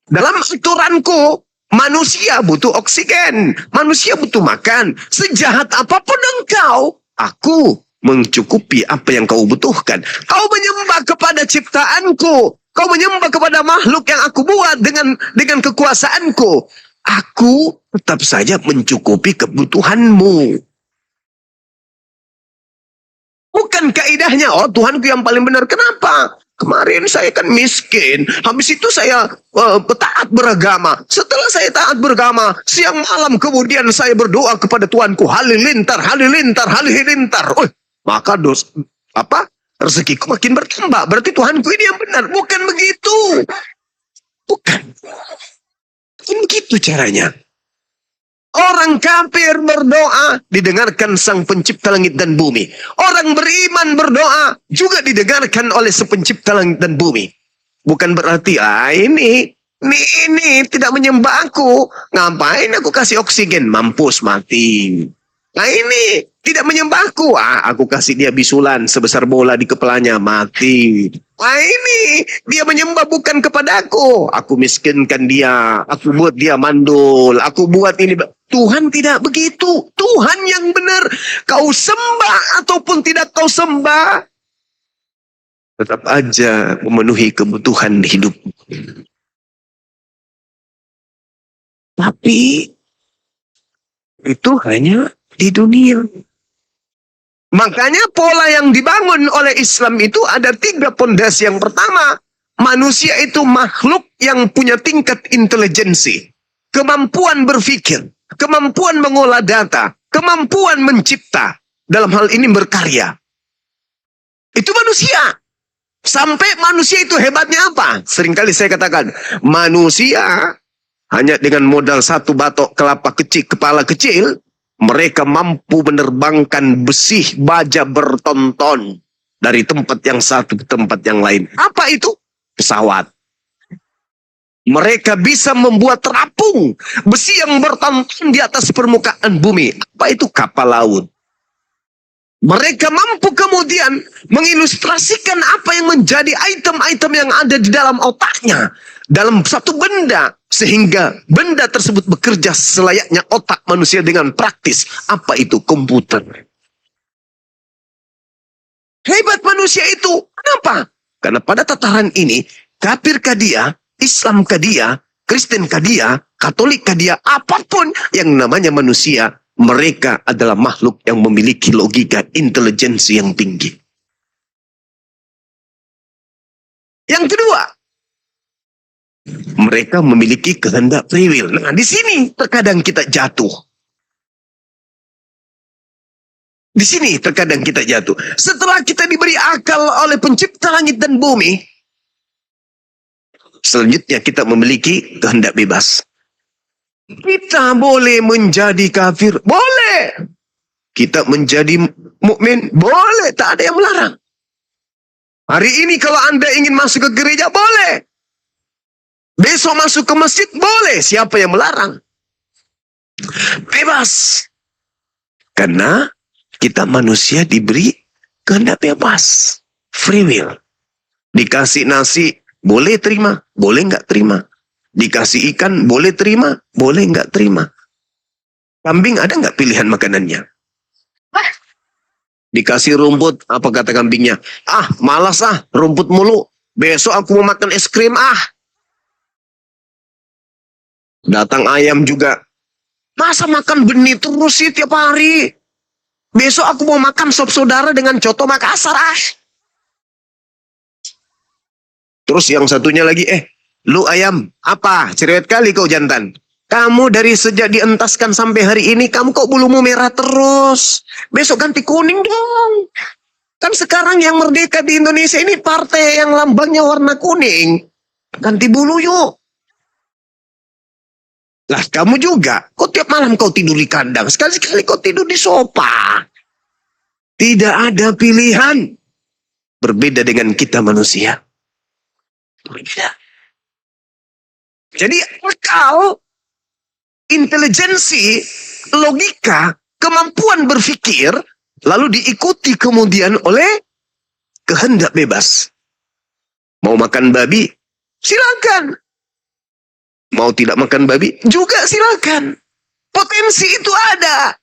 Dalam aturanku, manusia butuh oksigen, manusia butuh makan. Sejahat apapun engkau, aku mencukupi apa yang kau butuhkan. Kau menyembah kepada ciptaanku. Kau menyembah kepada makhluk yang aku buat dengan kekuasaanku. Aku tetap saja mencukupi kebutuhanmu. Bukan kaidahnya, oh Tuhanku yang paling benar. Kenapa? Kemarin saya kan miskin. Habis itu saya taat beragama. Setelah saya taat beragama, siang malam kemudian saya berdoa kepada Tuhanku. Halilintar, halilintar, halilintar. Oh, maka rezekiku makin bertambah. Berarti Tuhanku ini yang benar. Bukan begitu. Bukan. Bukan begitu caranya. Orang kafir berdoa, didengarkan Sang Pencipta langit dan bumi. Orang beriman berdoa, juga didengarkan oleh si Pencipta langit dan bumi. Bukan berarti, ini tidak menyembah aku. Ngapain aku kasih oksigen? Mampus mati. Ini tidak menyembahku. Aku kasih dia bisulan sebesar bola di kepalanya. Mati. Ini dia menyembah bukan kepadaku. Aku miskinkan dia. Aku buat dia mandul. Aku buat ini. Tuhan tidak begitu. Tuhan yang benar. Kau sembah ataupun tidak kau sembah, tetap aja memenuhi kebutuhan hidup. Tapi itu hanya di dunia. Makanya pola yang dibangun oleh Islam itu ada 3 pondasi. Yang pertama, manusia itu makhluk yang punya tingkat intelijensi, kemampuan berpikir, kemampuan mengolah data, kemampuan mencipta, dalam hal ini berkarya. Itu manusia. Sampai manusia itu hebatnya apa? Seringkali saya katakan, manusia hanya dengan modal 1 batok kelapa kecil, kepala kecil, mereka mampu menerbangkan besi baja bertonton dari tempat yang satu ke tempat yang lain. Apa itu? Pesawat. Mereka bisa membuat terapung besi yang bertonton di atas permukaan bumi. Apa itu? Kapal laut. Mereka mampu kemudian mengilustrasikan apa yang menjadi item-item yang ada di dalam otaknya, dalam satu benda, sehingga benda tersebut bekerja selayaknya otak manusia dengan praktis. Apa itu? Komputer. Hebat manusia itu. Kenapa? Karena pada tataran ini, kafirkah dia, Islamkah dia, Kristenkah dia, Katolikkah dia, apapun yang namanya manusia, mereka adalah makhluk yang memiliki logika intelijensi yang tinggi. Yang kedua, mereka memiliki kehendak free will. Nah, di sini terkadang kita jatuh. Di sini terkadang kita jatuh. Setelah kita diberi akal oleh Pencipta langit dan bumi, selanjutnya kita memiliki kehendak bebas. Kita boleh menjadi kafir, boleh. Kita menjadi mukmin, boleh. Tak ada yang melarang. Hari ini kalau Anda ingin masuk ke gereja, boleh. Besok masuk ke masjid, boleh. Siapa yang melarang? Bebas. Karena kita manusia diberi kehendak bebas. Free will. Dikasih nasi, boleh terima, boleh nggak terima. Dikasih ikan, boleh terima, boleh nggak terima. Kambing ada nggak pilihan makanannya? Dikasih rumput, apa kata kambingnya? Malas rumput mulu. Besok aku mau makan es krim Datang ayam juga. Masa makan benih terus sih tiap hari? Besok aku mau makan sop saudara dengan coto Makassar Terus yang satunya lagi, lu ayam, apa? Cerewet kali kau jantan. Kamu dari sejak dientaskan sampai hari ini, kamu kok bulumu merah terus? Besok ganti kuning dong. Kan sekarang yang merdeka di Indonesia ini partai yang lambangnya warna kuning. Ganti bulu yuk. Lah kamu juga, kok tiap malam kau tidur di kandang? Sekali-sekali kau tidur di sofa. Tidak ada pilihan. Berbeda dengan kita manusia. Berbeda. Jadi akal, intelijensi, logika, kemampuan berpikir, lalu diikuti kemudian oleh kehendak bebas. Mau makan babi, silakan. Mau tidak makan babi, juga silakan. Potensi itu ada.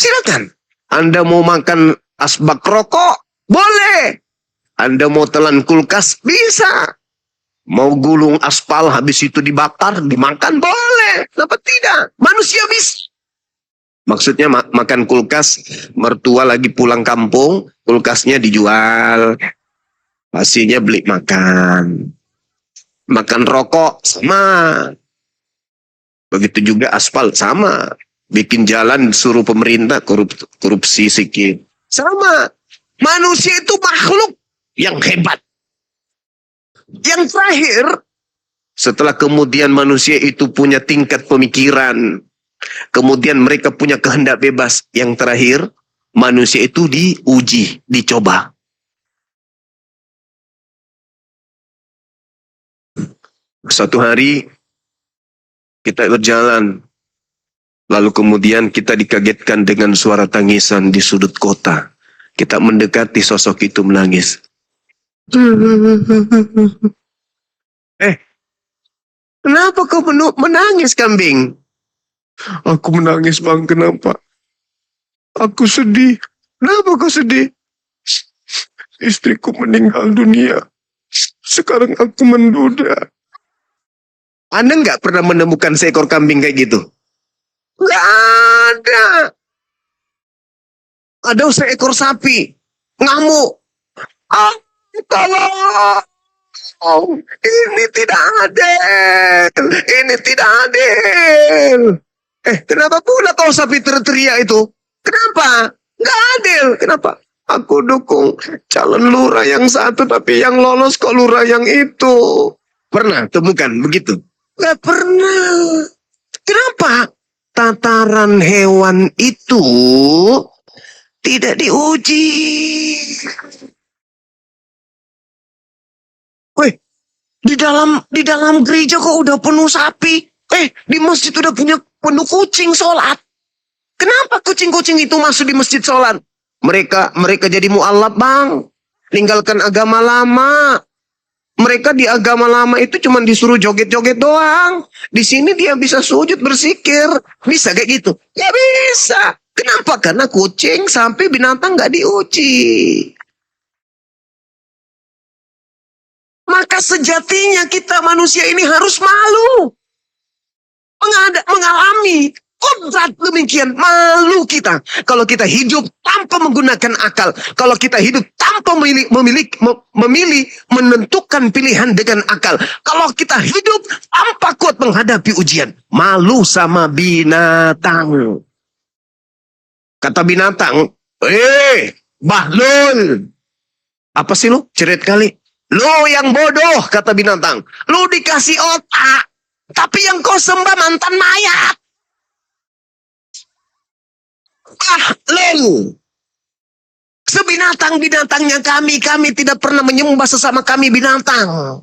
Silakan. Anda mau makan asbak rokok, boleh. Anda mau telan kulkas, bisa. Mau gulung aspal, habis itu dibakar, dimakan, boleh. Kenapa tidak? Manusia bisa. Maksudnya makan kulkas, mertua lagi pulang kampung, kulkasnya dijual. Hasilnya beli makan. Makan rokok, sama. Begitu juga aspal, sama. Bikin jalan, suruh pemerintah, korupsi sikit. Sama. Manusia itu makhluk yang hebat. Yang terakhir, setelah kemudian manusia itu punya tingkat pemikiran, kemudian mereka punya kehendak bebas. Yang terakhir, manusia itu diuji, dicoba. Suatu hari kita berjalan, lalu kemudian kita dikagetkan dengan suara tangisan di sudut kota. Kita mendekati sosok itu menangis. Kenapa kau menangis, kambing? Aku menangis, Bang. Kenapa? Aku sedih. Kenapa kau sedih? Istriku meninggal dunia. Sekarang aku menduda. Anda nggak pernah menemukan seekor kambing kayak gitu? Nggak ada. Ada seekor sapi ngamuk. Tolong. Ini tidak adil. Ini tidak adil. Kenapa pula kau sapi teriak itu? Kenapa? Nggak adil. Kenapa? Aku dukung calon lurah yang satu, tapi yang lolos kok lurah yang itu. Pernah temukan begitu? Nggak pernah. Kenapa? Tataran hewan itu tidak diuji. Weh, di dalam gereja kok udah penuh sapi. Di masjid udah punya penuh kucing sholat. Kenapa kucing-kucing itu masuk di masjid sholat? Mereka jadi mu'alaf, Bang. Tinggalkan agama lama. Mereka di agama lama itu cuma disuruh joget-joget doang. Di sini dia bisa sujud bersikir. Bisa kayak gitu? Ya bisa. Kenapa? Karena kucing sampai binatang nggak diuji. Maka sejatinya kita manusia ini harus malu. Mengalami kodrat demikian, malu kita. Kalau kita hidup tanpa menggunakan akal. Kalau kita hidup tanpa memilih menentukan pilihan dengan akal. Kalau kita hidup tanpa kuat menghadapi ujian. Malu sama binatang. Kata binatang, Bahlul. Apa sih lu? Cerit kali. Lu yang bodoh, kata binatang. Lu dikasih otak. Tapi yang kau sembah mantan mayat. Bahlul. Sebinatang-binatangnya kami tidak pernah menyembah sesama kami binatang.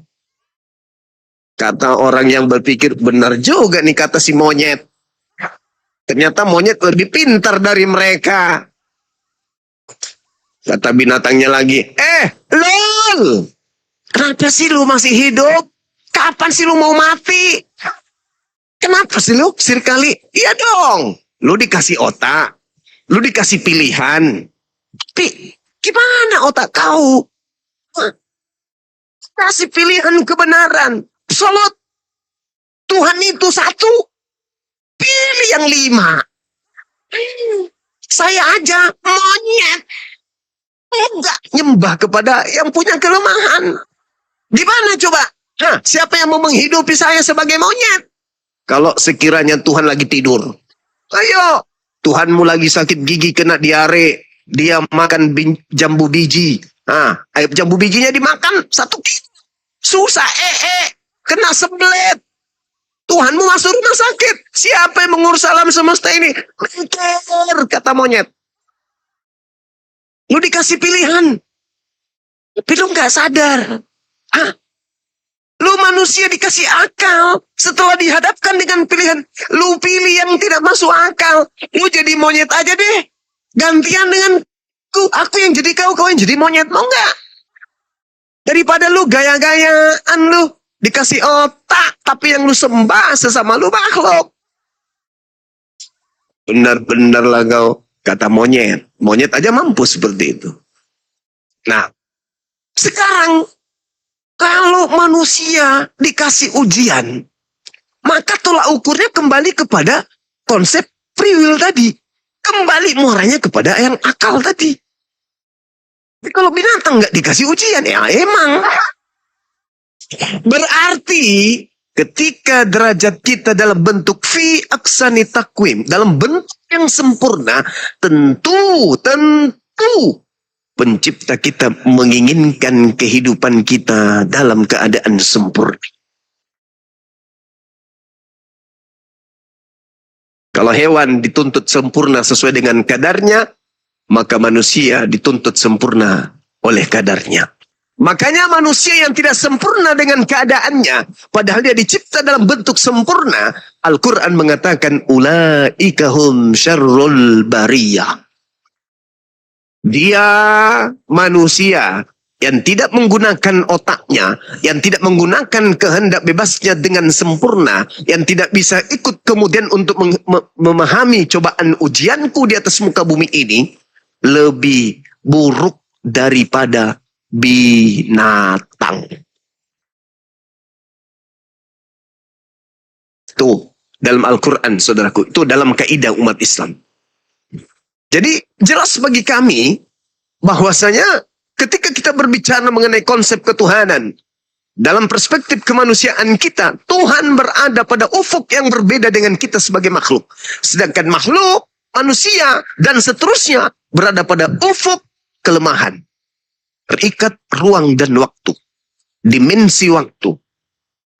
Kata orang yang berpikir, benar juga nih kata si monyet. Ternyata monyet lebih pintar dari mereka. Kata binatangnya lagi, lol. Kenapa sih lu masih hidup? Kapan sih lu mau mati? Kenapa sih lu? Sekali, iya dong. Lu dikasih otak. Lu dikasih pilihan. Tapi gimana otak kau? Kasih pilihan kebenaran. Absolut. Tuhan itu satu. Pilih yang 5. Saya aja monyet. Enggak nyembah kepada yang punya kelemahan. Gimana coba? Siapa yang mau menghidupi saya sebagai monyet? Kalau sekiranya Tuhan lagi tidur. Ayo. Tuhanmu lagi sakit gigi, kena diare. Dia makan jambu biji. Jambu bijinya dimakan 1 kilo. Susah, kena sebelet. Tuhanmu masuk rumah sakit. Siapa yang mengurus alam semesta ini? Mikir, kata monyet. Lu dikasih pilihan. Tapi lu nggak sadar. Hah? Lu manusia dikasih akal. Setelah dihadapkan dengan pilihan, lu pilih yang tidak masuk akal. Lu jadi monyet aja deh. Gantian dengan aku yang jadi kau yang jadi monyet. Mau nggak? Daripada lu gaya-gayaan lu. Dikasih otak, tapi yang lu sembah sesama lu makhluk. Benar-benar lah kau, kata monyet. Monyet aja mampu seperti itu. Nah, sekarang kalau manusia dikasih ujian, maka tolak ukurnya kembali kepada konsep free will tadi. Kembali muaranya kepada yang akal tadi. Tapi kalau binatang nggak dikasih ujian, ya emang. Berarti ketika derajat kita dalam bentuk fi aksani takwim, dalam bentuk yang sempurna, tentu pencipta kita menginginkan kehidupan kita dalam keadaan sempurna. Kalau hewan dituntut sempurna sesuai dengan kadarnya, maka manusia dituntut sempurna oleh kadarnya. Makanya manusia yang tidak sempurna dengan keadaannya, padahal dia dicipta dalam bentuk sempurna, Al-Quran mengatakan, ulaika hum syarrul bariyah. Dia manusia yang tidak menggunakan otaknya, yang tidak menggunakan kehendak bebasnya dengan sempurna, yang tidak bisa ikut kemudian untuk memahami cobaan ujianku di atas muka bumi ini, lebih buruk daripada binatang. Itu dalam Al-Quran, saudaraku. Itu dalam kaidah umat Islam. Jadi jelas bagi kami bahwasanya ketika kita berbicara mengenai konsep ketuhanan, dalam perspektif kemanusiaan kita, Tuhan berada pada ufuk yang berbeda dengan kita sebagai makhluk. Sedangkan makhluk, manusia, dan seterusnya berada pada ufuk kelemahan. Terikat ruang dan waktu, dimensi waktu,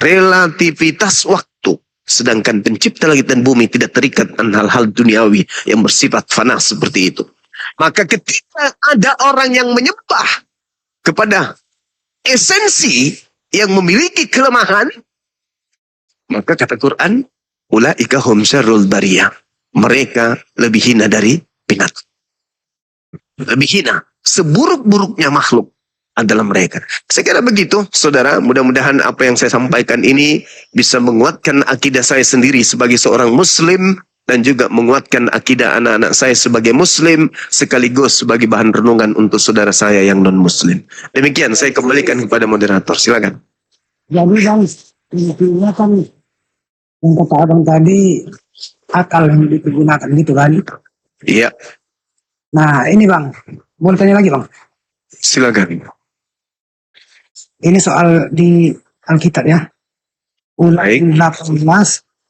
relativitas waktu. Sedangkan pencipta langit dan bumi tidak terikat dengan hal-hal duniawi yang bersifat fana seperti itu. Maka ketika ada orang yang menyembah kepada esensi yang memiliki kelemahan, maka kata Quran, ulaika hum syarrul bariyah. Mereka lebih hina dari binatang. Lebih hina. Seburuk-buruknya makhluk adalah mereka. Saya kira begitu, saudara. Mudah-mudahan apa yang saya sampaikan ini bisa menguatkan akidah saya sendiri sebagai seorang muslim, dan juga menguatkan akidah anak-anak saya sebagai muslim, sekaligus sebagai bahan renungan untuk saudara saya yang non-muslim. Demikian, saya kembalikan kepada moderator. Silakan. Jadi Bang, intinya kan yang kata abang tadi, akal yang digunakan gitu kan. Iya, Nah ini Bang, boleh tanya lagi Bang. silakan. Ini soal di Alkitab ya. Ulangan 18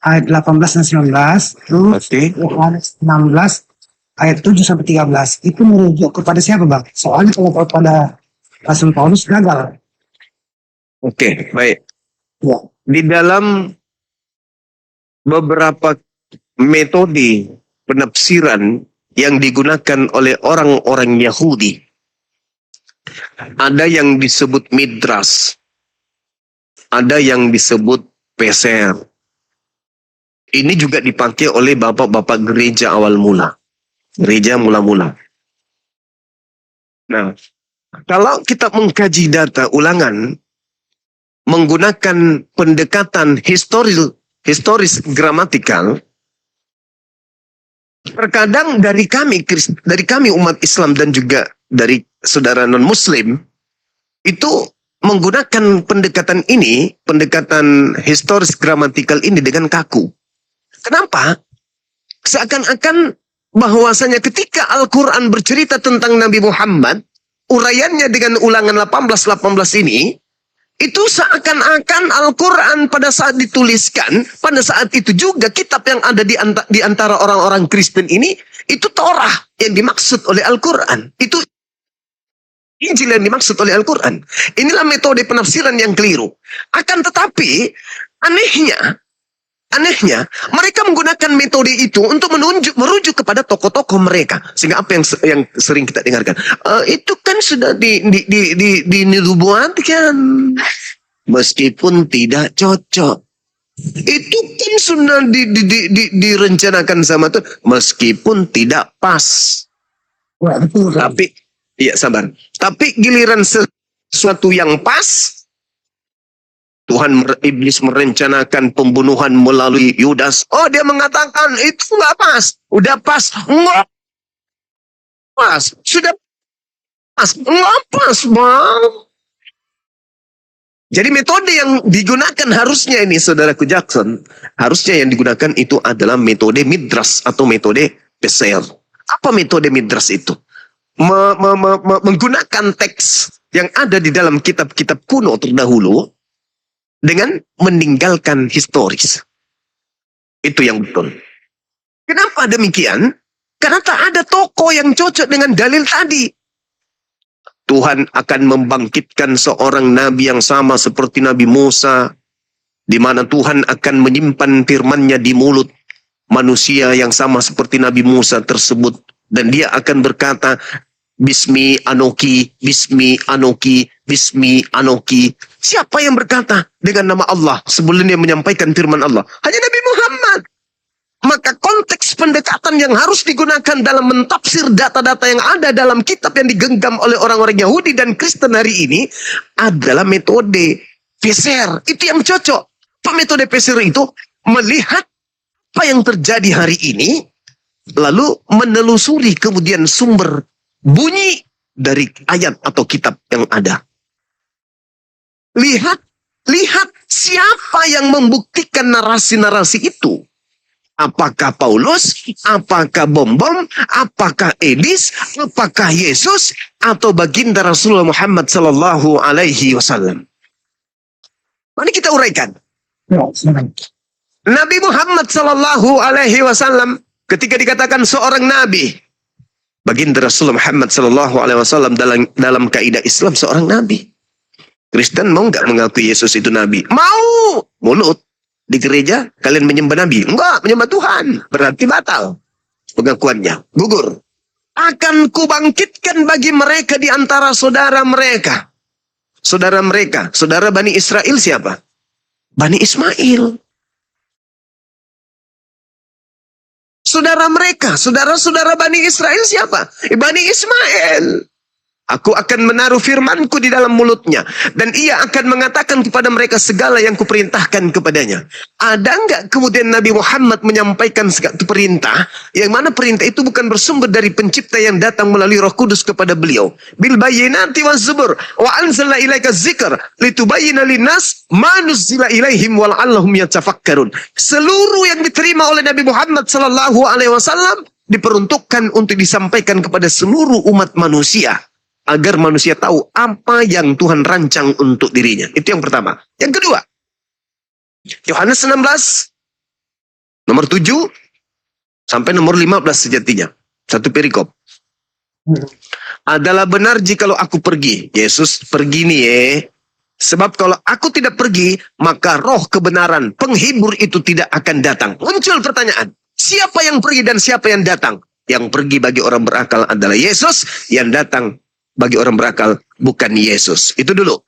ayat 18 dan 19. Terus Oke. Yohanes 16 ayat 7 sampai 13. Itu merujuk kepada siapa Bang? Soalnya kalau kepada Rasul Paulus gagal. Oke, baik. Ya. Di dalam beberapa metode penafsiran yang digunakan oleh orang-orang Yahudi, ada yang disebut midras, ada yang disebut peser. Ini juga dipakai oleh bapak-bapak gereja awal mula, gereja mula-mula. Nah, kalau kita mengkaji data ulangan menggunakan pendekatan historis gramatikal, terkadang dari kami umat Islam dan juga dari saudara non-muslim itu menggunakan pendekatan ini, pendekatan historis gramatikal ini dengan kaku. Kenapa? Seakan-akan bahwasanya ketika Al-Quran bercerita tentang Nabi Muhammad, uraiannya dengan ulangan 18 ini, itu seakan-akan Al-Quran pada saat dituliskan, pada saat itu juga kitab yang ada di antara orang-orang Kristen ini, itu Torah yang dimaksud oleh Al-Quran. Itu Injil yang dimaksud oleh Al-Quran. Inilah metode penafsiran yang keliru. Akan tetapi, anehnya, Anehnya, mereka menggunakan metode itu untuk merujuk kepada tokoh-tokoh mereka. Sehingga apa yang sering kita dengarkan, itu kan sudah dinubuatkan, meskipun tidak cocok. Itu kan sudah direncanakan sama Tuhan, meskipun tidak pas. Wah, betul. Tapi, iya sabar. Tapi giliran sesuatu yang pas, Iblis merencanakan pembunuhan melalui Yudas. Oh, dia mengatakan itu nggak pas. Udah pas. Nggak pas. Sudah pas. Nggak pas, Bang. Jadi metode yang digunakan harusnya ini, saudaraku Jackson, harusnya yang digunakan itu adalah metode Midras atau metode Peser. Apa metode Midras itu? Menggunakan teks yang ada di dalam kitab-kitab kuno terdahulu, dengan meninggalkan historis. Itu yang betul. Kenapa demikian? Karena tak ada tokoh yang cocok dengan dalil tadi. Tuhan akan membangkitkan seorang nabi yang sama seperti Nabi Musa, di mana Tuhan akan menyimpan firman-Nya di mulut manusia yang sama seperti Nabi Musa tersebut, dan dia akan berkata, Bismi Anoki, Bismi Anoki, Bismi Anoki. Siapa yang berkata dengan nama Allah sebelum dia menyampaikan firman Allah? Hanya Nabi Muhammad. Maka konteks pendekatan yang harus digunakan dalam mentafsir data-data yang ada dalam kitab yang digenggam oleh orang-orang Yahudi dan Kristen hari ini adalah metode Peser. Itu yang cocok. Apa metode Peser itu? Melihat apa yang terjadi hari ini, lalu menelusuri kemudian sumber bunyi dari ayat atau kitab yang ada. Lihat siapa yang membuktikan narasi-narasi itu. Apakah Paulus, apakah Bom-Bom, apakah Edis, apakah Yesus, atau baginda Rasulullah Muhammad sallallahu alaihi wasallam. Mari kita uraikan. Ya, silakan. Nabi Muhammad sallallahu alaihi wasallam ketika dikatakan seorang nabi, baginda Rasulullah Muhammad sallallahu alaihi wasallam dalam kaidah Islam seorang nabi. Kristen mau nggak mengakui Yesus itu nabi? Mau. Mulut. Di gereja kalian menyembah nabi? Enggak, menyembah Tuhan. Berarti batal pengakuannya. Gugur. Akan kubangkitkan bagi mereka di antara saudara mereka. Saudara mereka. Saudara Bani Israel siapa? Bani Ismail. Saudara mereka. Saudara-saudara Bani Israel siapa? Bani Ismail. Aku akan menaruh firmanku di dalam mulutnya. Dan ia akan mengatakan kepada mereka segala yang kuperintahkan kepadanya. Ada enggak kemudian Nabi Muhammad menyampaikan satu perintah, yang mana perintah itu bukan bersumber dari pencipta yang datang melalui Roh Kudus kepada beliau. Bil bayyinati waz zubur wa anzalna ilaika dzikr litubayyana linnas ma nuzila ilaihim wa la'allahum yatafakkarun. Seluruh yang diterima oleh Nabi Muhammad sallallahu alaihi wasallam diperuntukkan untuk disampaikan kepada seluruh umat manusia, agar manusia tahu apa yang Tuhan rancang untuk dirinya. Itu yang pertama. Yang kedua, Yohanes 16, nomor 7, sampai nomor 15 sejatinya. Satu perikop. Adalah benar jikalau aku pergi. Yesus pergi nih ya. Sebab kalau aku tidak pergi, maka roh kebenaran, penghibur itu tidak akan datang. Muncul pertanyaan. Siapa yang pergi dan siapa yang datang? Yang pergi bagi orang berakal adalah Yesus, yang datang bagi orang berakal bukan Yesus. Itu dulu.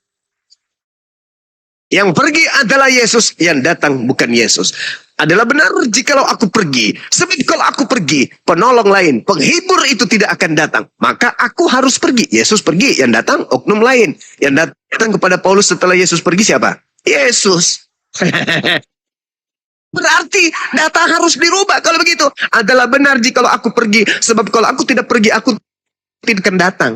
Yang pergi adalah Yesus, yang datang bukan Yesus. Adalah benar jikalau aku pergi. Sebab kalau aku pergi, penolong lain, penghibur itu tidak akan datang. Maka aku harus pergi. Yesus pergi, yang datang oknum lain. Yang datang kepada Paulus setelah Yesus pergi siapa? Yesus. Berarti data harus dirubah. Kalau begitu, adalah benar jikalau aku pergi. Sebab kalau aku tidak pergi, aku tidak akan datang.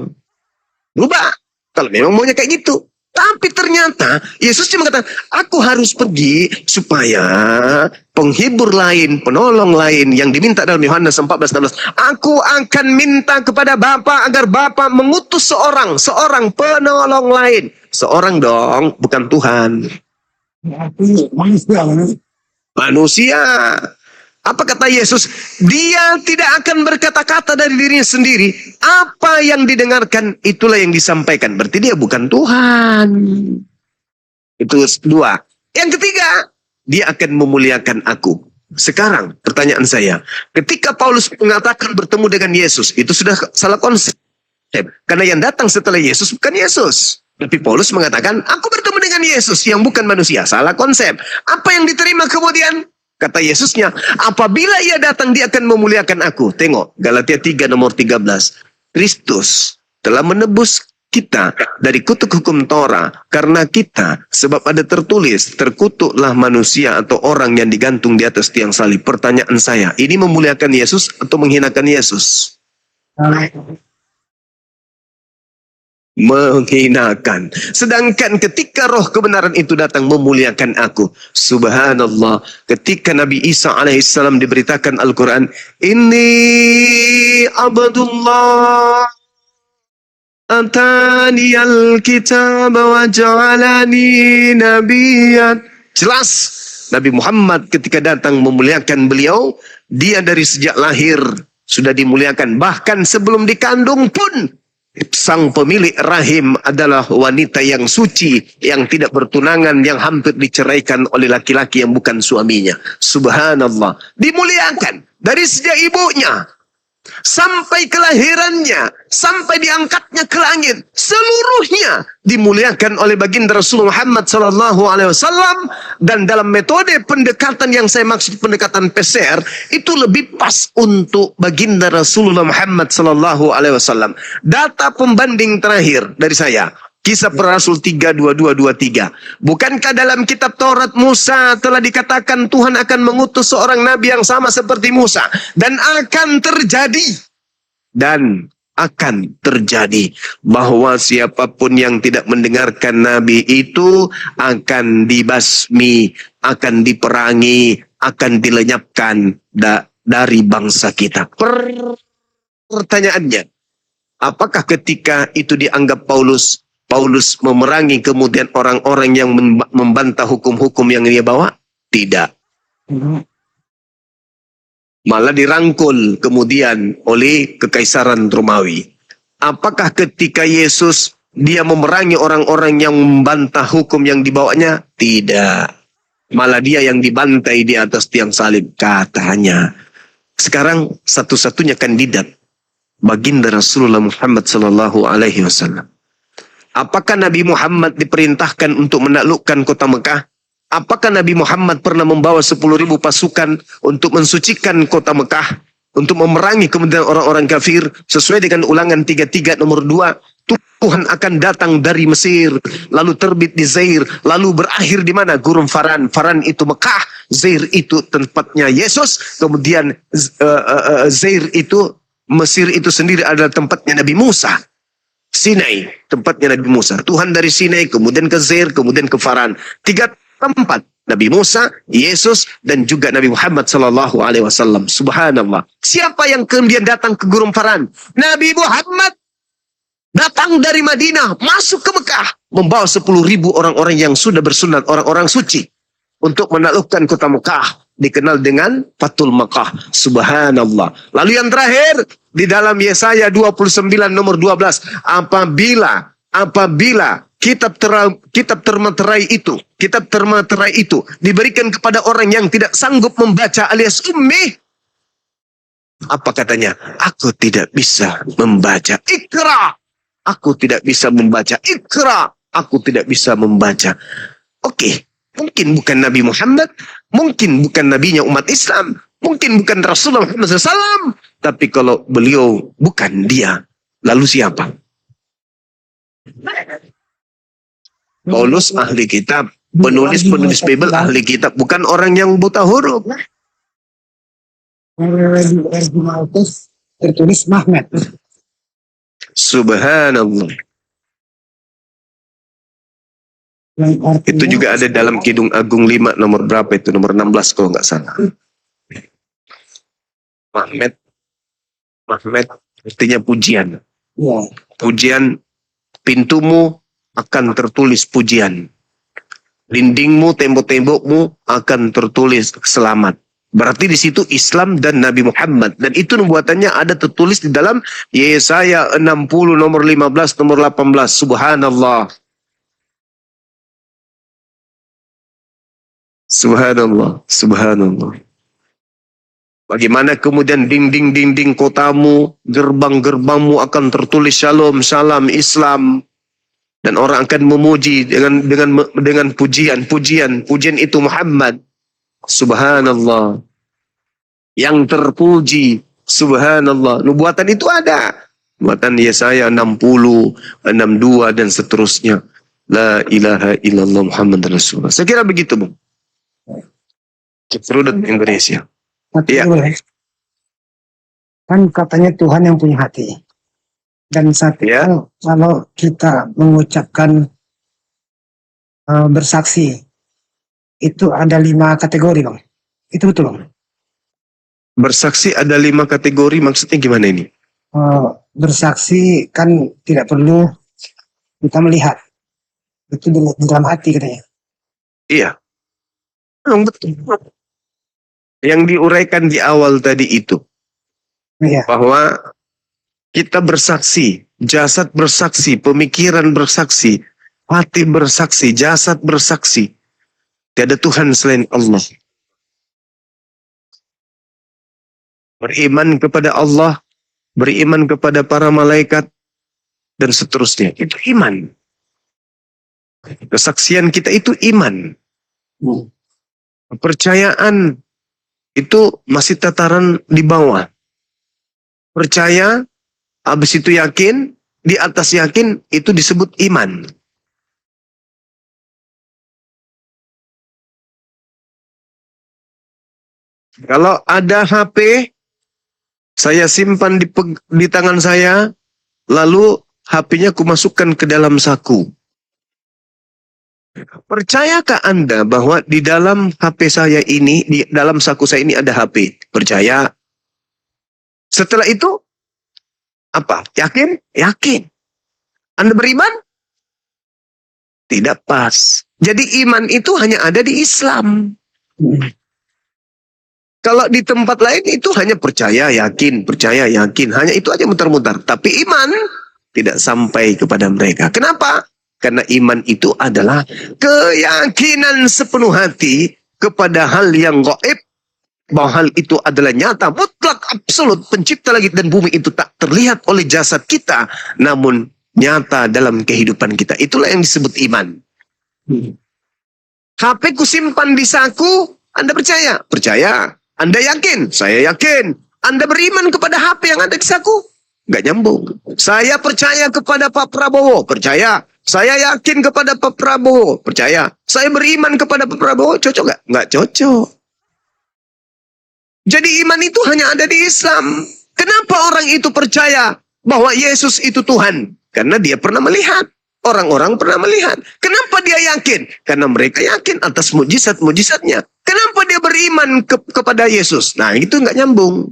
Rubah. Kalau memang maunya kayak gitu. Tapi ternyata Yesus cuma kata, aku harus pergi supaya penghibur lain, penolong lain yang diminta dalam Yohanes 14:16. Aku akan minta kepada Bapa agar Bapa mengutus seorang penolong lain. Seorang dong, bukan Tuhan. Manusia. Apa kata Yesus? Dia tidak akan berkata-kata dari dirinya sendiri. Apa yang didengarkan, itulah yang disampaikan. Berarti dia bukan Tuhan. Itu dua. Yang ketiga, dia akan memuliakan aku. Sekarang pertanyaan saya, ketika Paulus mengatakan bertemu dengan Yesus, itu sudah salah konsep. Karena yang datang setelah Yesus bukan Yesus. Tapi Paulus mengatakan, aku bertemu dengan Yesus yang bukan manusia. Salah konsep. Apa yang diterima kemudian? Kata Yesusnya, apabila ia datang, dia akan memuliakan aku. Tengok, Galatia 3 nomor 13. Kristus telah menebus kita dari kutuk hukum Torah. Karena kita, sebab ada tertulis, terkutuklah manusia atau orang yang digantung di atas tiang salib. Pertanyaan saya, ini memuliakan Yesus atau menghinakan Yesus? Menghinakan. Sedangkan ketika roh kebenaran itu datang memuliakan aku. Subhanallah. Ketika Nabi Isa alaihissalam diberitakan Al-Quran. Inni abdullah. Ataniyal kitab wa ja'alani nabiyan. Jelas. Nabi Muhammad ketika datang memuliakan beliau. Dia dari sejak lahir sudah dimuliakan. Bahkan sebelum dikandung pun. Sang pemilik rahim adalah wanita yang suci, yang tidak bertunangan, yang hampir diceraikan oleh laki-laki yang bukan suaminya. Subhanallah. Dimuliakan dari sejak ibunya sampai kelahirannya, sampai diangkatnya ke langit, seluruhnya dimuliakan oleh baginda Rasul Muhammad SAW. Dan dalam metode pendekatan yang saya maksud pendekatan PCR itu lebih pas untuk baginda Rasulullah Muhammad SAW. Data pembanding terakhir dari saya. Kisah para Rasul 3:22-23. Bukankah dalam kitab Taurat Musa telah dikatakan Tuhan akan mengutus seorang nabi yang sama seperti Musa. Dan akan terjadi bahwa siapapun yang tidak mendengarkan nabi itu akan dibasmi, akan diperangi, akan dilenyapkan dari bangsa kita. Pertanyaannya, apakah ketika itu dianggap Paulus memerangi kemudian orang-orang yang membantah hukum-hukum yang dia bawa? Tidak. Malah dirangkul kemudian oleh kekaisaran Romawi. Apakah ketika Yesus dia memerangi orang-orang yang membantah hukum yang dibawanya? Tidak. Malah dia yang dibantai di atas tiang salib katanya. Sekarang satu-satunya kandidat baginda Rasulullah Muhammad SAW. Apakah Nabi Muhammad diperintahkan untuk menaklukkan kota Mekah? Apakah Nabi Muhammad pernah membawa 10.000 pasukan untuk mensucikan kota Mekah? Untuk memerangi kemudian orang-orang kafir? Sesuai dengan ulangan 33 nomor 2. Tuhan akan datang dari Mesir. Lalu terbit di Zair. Lalu berakhir di mana? Gurun Faran. Faran itu Mekah. Zair itu tempatnya Yesus. Kemudian Zair itu, Mesir itu sendiri adalah tempatnya Nabi Musa. Sinai, tempatnya Nabi Musa. Tuhan dari Sinai, kemudian ke Zair, kemudian ke Faran. 3 tempat. Nabi Musa, Yesus, dan juga Nabi Muhammad SAW. Subhanallah. Siapa yang kemudian datang ke Gurun Faran? Nabi Muhammad datang dari Madinah, masuk ke Mekah. Membawa 10.000 orang-orang yang sudah bersunat, orang-orang suci. Untuk menaklukkan kota Mekah. Dikenal dengan Fathul Makkah. Subhanallah. Lalu yang terakhir di dalam Yesaya 29 nomor 12, apabila kitab termaterai itu diberikan kepada orang yang tidak sanggup membaca alias ummi, apa katanya? Aku tidak bisa membaca. Ikra. Aku tidak bisa membaca. Ikra. Aku tidak bisa membaca. Oke. Mungkin bukan Nabi Muhammad, mungkin bukan nabinya umat Islam, mungkin bukan Rasulullah Muhammad SAW. Tapi kalau beliau bukan dia, lalu siapa? Paulus ahli kitab, penulis Bible ahli kitab, bukan orang yang buta huruf. Tertulis Muhammad. Subhanallah. Itu juga ada dalam Kidung Agung 5 nomor berapa itu? Nomor 16 kalau nggak salah. Mahmed artinya pujian. Ya. Pujian, pintumu akan tertulis pujian. Dindingmu, tembok-tembokmu akan tertulis selamat. Berarti di situ Islam dan Nabi Muhammad. Dan itu nubuatannya ada tertulis di dalam Yesaya 60 nomor 15 nomor 18. Subhanallah. Subhanallah, subhanallah. Bagaimana kemudian dinding-dinding kotamu, gerbang-gerbangmu akan tertulis shalom, salam, Islam. Dan orang akan memuji dengan pujian itu Muhammad. Subhanallah. Yang terpuji, subhanallah. Nubuatan itu ada. Nubuatan Yesaya 60, 62 dan seterusnya. La ilaha illallah Muhammad Rasulullah. Saya kira begitu, Bung. Cerudut Indonesia. Iya. Kan katanya Tuhan yang punya hati. Dan satu Ya. kalau kita mengucapkan bersaksi, itu ada 5 kategori, Bang. Itu betul, Bang. Bersaksi ada 5 kategori, maksudnya gimana ini? Bersaksi kan tidak perlu kita melihat. Itu di dalam hati katanya. Iya. Memang betul. Yang diuraikan di awal tadi itu. Iya. Bahwa kita bersaksi, jasad bersaksi, pemikiran bersaksi, hati bersaksi, jasad bersaksi. Tiada Tuhan selain Allah. Beriman kepada Allah, beriman kepada para malaikat, dan seterusnya. Itu iman. Kesaksian kita itu iman. Kepercayaan itu masih tataran di bawah. Percaya, habis itu yakin, di atas yakin, itu disebut iman. Kalau ada HP, saya simpan di tangan saya, lalu HP-nya kumasukkan ke dalam saku. Percayakah Anda bahwa di dalam HP saya ini, di dalam saku saya ini ada HP? Percaya. Setelah itu, apa? Yakin? Yakin. Anda beriman? Tidak pas. Jadi iman itu hanya ada di Islam. Kalau di tempat lain itu hanya percaya, yakin, percaya, yakin. Hanya itu aja muter-muter. Tapi iman tidak sampai kepada mereka. Kenapa? Karena iman itu adalah keyakinan sepenuh hati kepada hal yang gaib, bahwa hal itu adalah nyata, mutlak, absolut, pencipta langit dan bumi itu tak terlihat oleh jasad kita, namun nyata dalam kehidupan kita. Itulah yang disebut iman. HP ku simpan di saku, Anda percaya? Percaya. Anda yakin? Saya yakin. Anda beriman kepada HP yang ada di saku? Nggak nyambung. Saya percaya kepada Pak Prabowo? Percaya. Saya yakin kepada Pak Prabowo? Percaya. Saya beriman kepada Pak Prabowo? Cocok nggak? Nggak cocok. Jadi iman itu hanya ada di Islam. Kenapa orang itu percaya bahwa Yesus itu Tuhan? Karena dia pernah melihat. Orang-orang pernah melihat. Kenapa dia yakin? Karena mereka yakin atas mujizat-mujizatnya. Kenapa dia beriman kepada Yesus? Nah, itu nggak nyambung.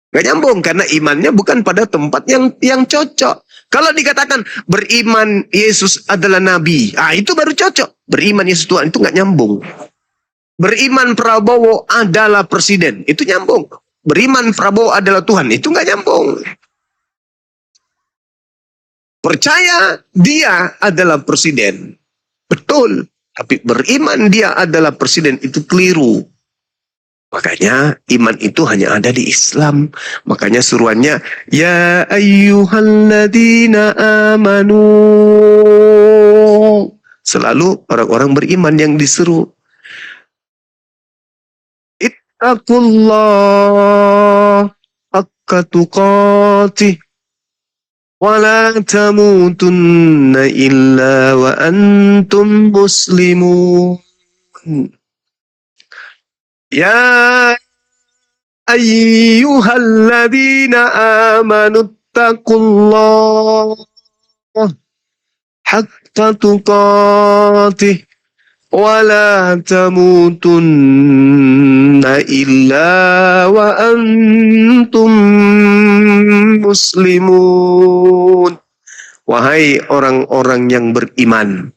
Nggak nyambung karena imannya bukan pada tempat yang cocok. Kalau dikatakan beriman Yesus adalah nabi, itu baru cocok. Beriman Yesus Tuhan itu nggak nyambung. Beriman Prabowo adalah presiden, itu nyambung. Beriman Prabowo adalah Tuhan, itu nggak nyambung. Percaya dia adalah presiden, betul. Tapi beriman dia adalah presiden itu keliru. Makanya iman itu hanya ada di Islam. Makanya suruhannya, ya ayyuhalladzina amanu. Selalu orang-orang beriman yang disuruh. Ittaqullah haqqa tuqatih. وَلَا تَمُوتُنَّ إِلَّا وَأَنْتُمْ مُسْلِمُونَ يَا أَيُّهَا الَّذِينَ آمَنُوا اتَّقُوا اللَّهَ حَقَّ تُقَاتِهِ وَلَا تَمُوتُنَّ إِلَّا وَأَنْتُمْ muslimun. Wahai orang-orang yang beriman.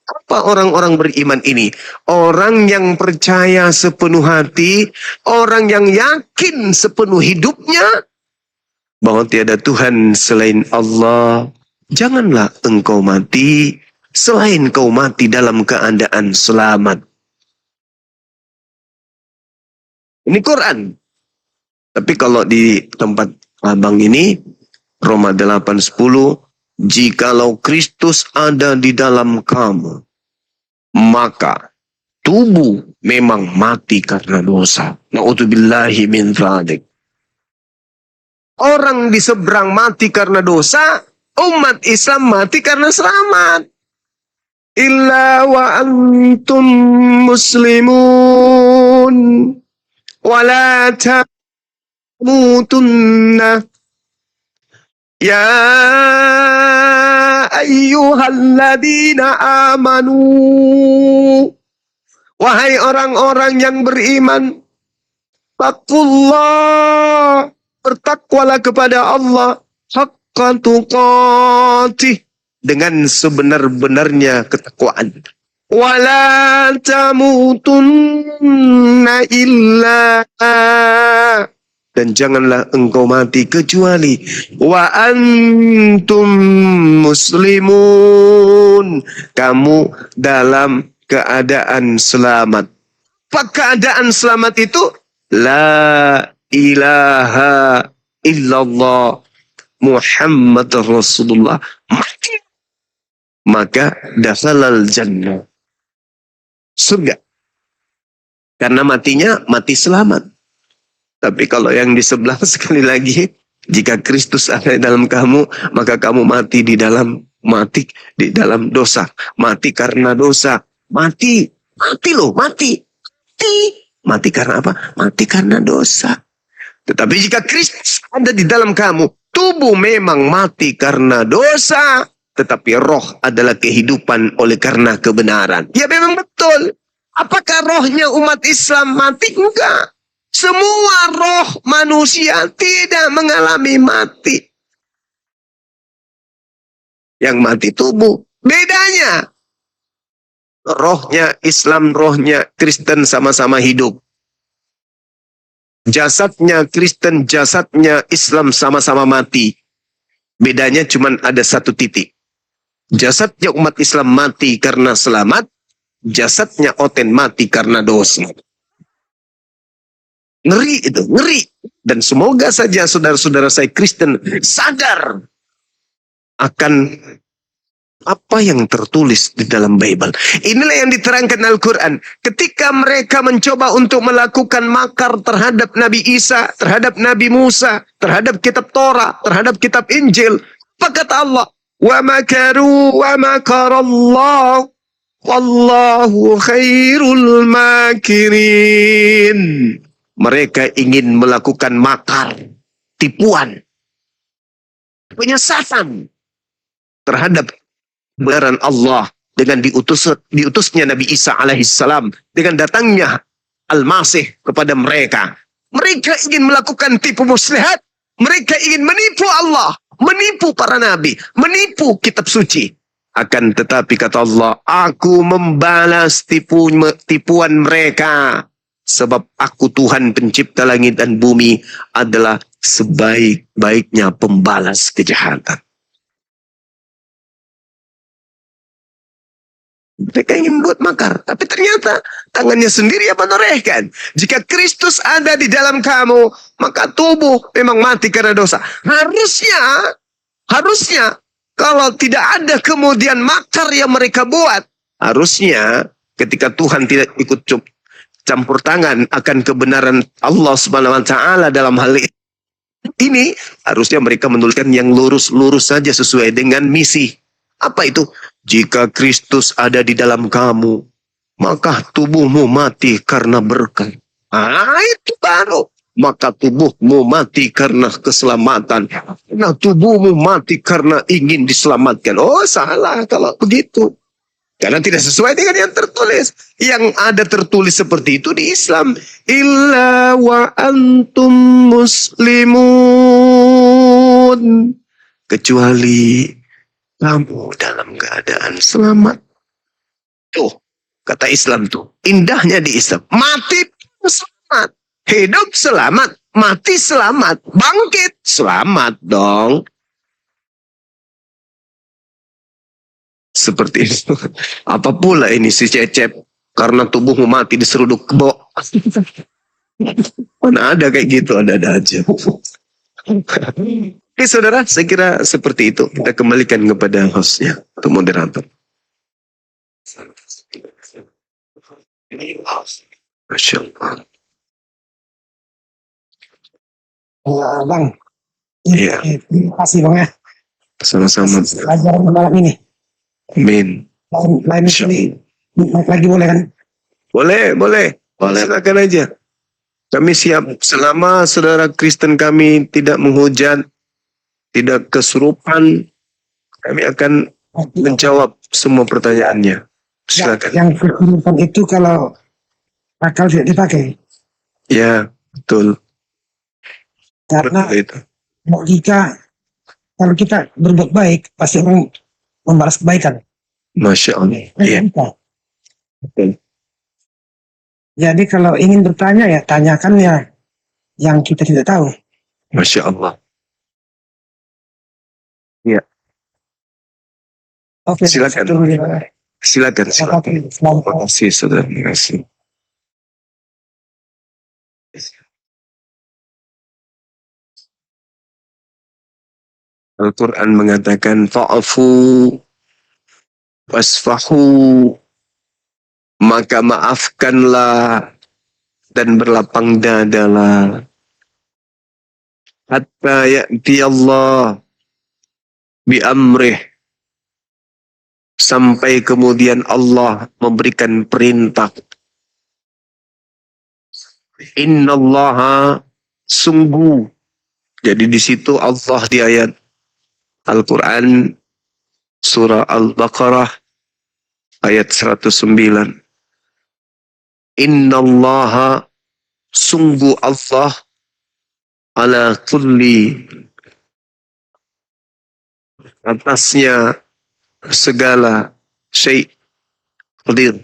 Apa orang-orang beriman ini? Orang yang percaya sepenuh hati, orang yang yakin sepenuh hidupnya bahwa tiada Tuhan selain Allah. Janganlah engkau mati selain kau mati dalam keadaan selamat. Ini Quran. Tapi kalau di tempat abang ini, Roma 8:10, jikalau Kristus ada di dalam kamu, maka tubuh memang mati karena dosa. Na'udzubillahi min dzalik. Orang di seberang mati karena dosa, umat Islam mati karena selamat. Illa wa antum muslimun wala tamutunna ya ayyuhalladzina amanu. Wahai orang-orang yang beriman, taqullah, bertakwalah kepada Allah, haqqa tuqatih, dengan sebenar-benarnya ketakwaan. Wala tamutunna illa, dan janganlah engkau mati kecuali wa antum muslimun, kamu dalam keadaan selamat. Apa keadaan selamat itu? La ilaha illallah Muhammad Rasulullah. Maka dakhalal jannah, surga. Karena matinya mati selamat. Tapi kalau yang di sebelah, sekali lagi, jika Kristus ada di dalam kamu, maka kamu mati di dalam dosa. Mati karena dosa. Mati loh, mati. Mati karena apa? Mati karena dosa. Tetapi jika Kristus ada di dalam kamu, tubuh memang mati karena dosa, tetapi roh adalah kehidupan oleh karena kebenaran. Ya memang betul. Apakah rohnya umat Islam mati? Enggak. Semua roh manusia tidak mengalami mati. Yang mati tubuh. Bedanya, rohnya Islam, rohnya Kristen sama-sama hidup. Jasadnya Kristen, jasadnya Islam sama-sama mati. Bedanya cuma ada satu titik. Jasadnya umat Islam mati karena selamat, jasadnya Oten mati karena dosa. Ngeri itu, ngeri. Dan semoga saja saudara-saudara saya Kristen sadar akan apa yang tertulis di dalam Bible. Inilah yang diterangkan Al-Quran. Ketika mereka mencoba untuk melakukan makar terhadap Nabi Isa, terhadap Nabi Musa, terhadap kitab Torah, terhadap kitab Injil, apa kata Allah? Wa makaru wa makarallah wallahu khairul makirin. Mereka ingin melakukan makar, tipuan, penyesatan terhadap kebenaran Allah dengan diutusnya Nabi Isa alaihissalam, dengan datangnya Al-Masih kepada mereka. Mereka ingin melakukan tipu muslihat, mereka ingin menipu Allah, menipu para nabi, menipu kitab suci. Akan tetapi kata Allah, aku membalas tipuan mereka. Sebab aku Tuhan pencipta langit dan bumi adalah sebaik-baiknya pembalas kejahatan. Mereka ingin buat makar, tapi ternyata tangannya sendiri yang menorehkan. Jika Kristus ada di dalam kamu, maka tubuh memang mati karena dosa. Harusnya kalau tidak ada kemudian makar yang mereka buat, harusnya ketika Tuhan tidak ikut campur tangan akan kebenaran Allah Subhanahu wa taala dalam hal ini, harusnya mereka menuliskan yang lurus-lurus saja sesuai dengan misi. Apa itu? Jika Kristus ada di dalam kamu, maka tubuhmu mati karena berkat. Itu baru. Maka tubuhmu mati karena keselamatan. Nah, tubuhmu mati karena ingin diselamatkan. Oh, salah kalau begitu. Karena tidak sesuai dengan yang tertulis. Yang ada tertulis seperti itu di Islam. Illa wa antum muslimun. Kecuali kamu dalam keadaan selamat. Tuh, kata Islam tuh. Indahnya di Islam. Mati selamat. Hidup selamat. Mati selamat. Bangkit selamat dong. Seperti itu. Apa pula ini si Cecep? Karena tubuhmu mati diseruduk kebo. Mana ada kayak gitu, ada-ada aja. Oke saudara, saya kira seperti itu. Kita kembalikan kepada hostnya atau moderator. Masya Allah. Ya, Bang. Iya. Terima kasih Bang ya. Sama-sama. Pelajaran malam ini. Amin. Lain kali naik lagi boleh kan? Boleh. Silakan aja. Kami siap selama saudara Kristen kami tidak menghujat, tidak kesurupan, kami akan menjawab semua pertanyaannya. Silakan. Yang kesurupan itu kalau akal tidak dipakai. Ya, betul. Karena Betul itu. logika kalau kita berbuat baik pasti orang membalas kebaikan. Masya Allah. Iya. Betul. Jadi kalau ingin bertanya ya tanyakan ya yang kita tidak tahu. Masya Allah. Oke. Silakan. Silakan. Terima kasih saudara. Terima kasih. Al-Quran mengatakan fa'afu wasfahu, maka maafkanlah dan berlapang dadalah, hatta ya'ti Allah bi amrih, sampai kemudian Allah memberikan perintah. Innallaha, sungguh. Jadi di situ Allah di ayat Al-Quran surah Al-Baqarah ayat 109. Innallaha, sungguh Allah, ala kulli, atasnya segala syai' qadir.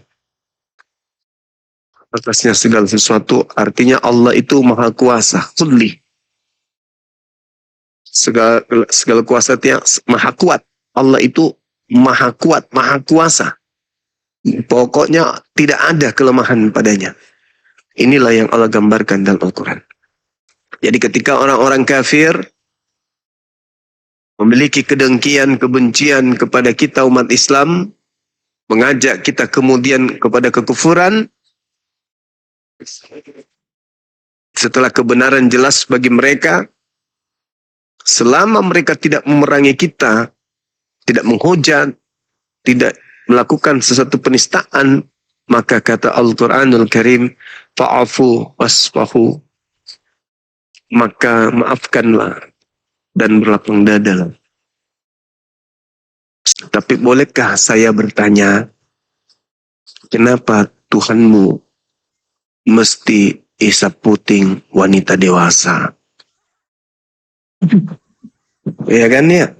Atasnya segala sesuatu, artinya Allah itu maha kuasa, kulli. Segala kuasa yang maha kuat. Allah itu maha kuat, maha kuasa. Pokoknya tidak ada kelemahan padanya. Inilah yang Allah gambarkan dalam Al-Quran. Jadi ketika orang-orang kafir memiliki kedengkian, kebencian kepada kita umat Islam, mengajak kita kemudian kepada kekufuran, setelah kebenaran jelas bagi mereka, selama mereka tidak memerangi kita, tidak menghujat, tidak melakukan sesuatu penistaan, maka kata Al-Quranul Karim, fa'afu wasfahu, maka maafkanlah dan berlapang dadalah. Tapi bolehkah saya bertanya, kenapa Tuhanmu mesti isap puting wanita dewasa? Ya kan ya?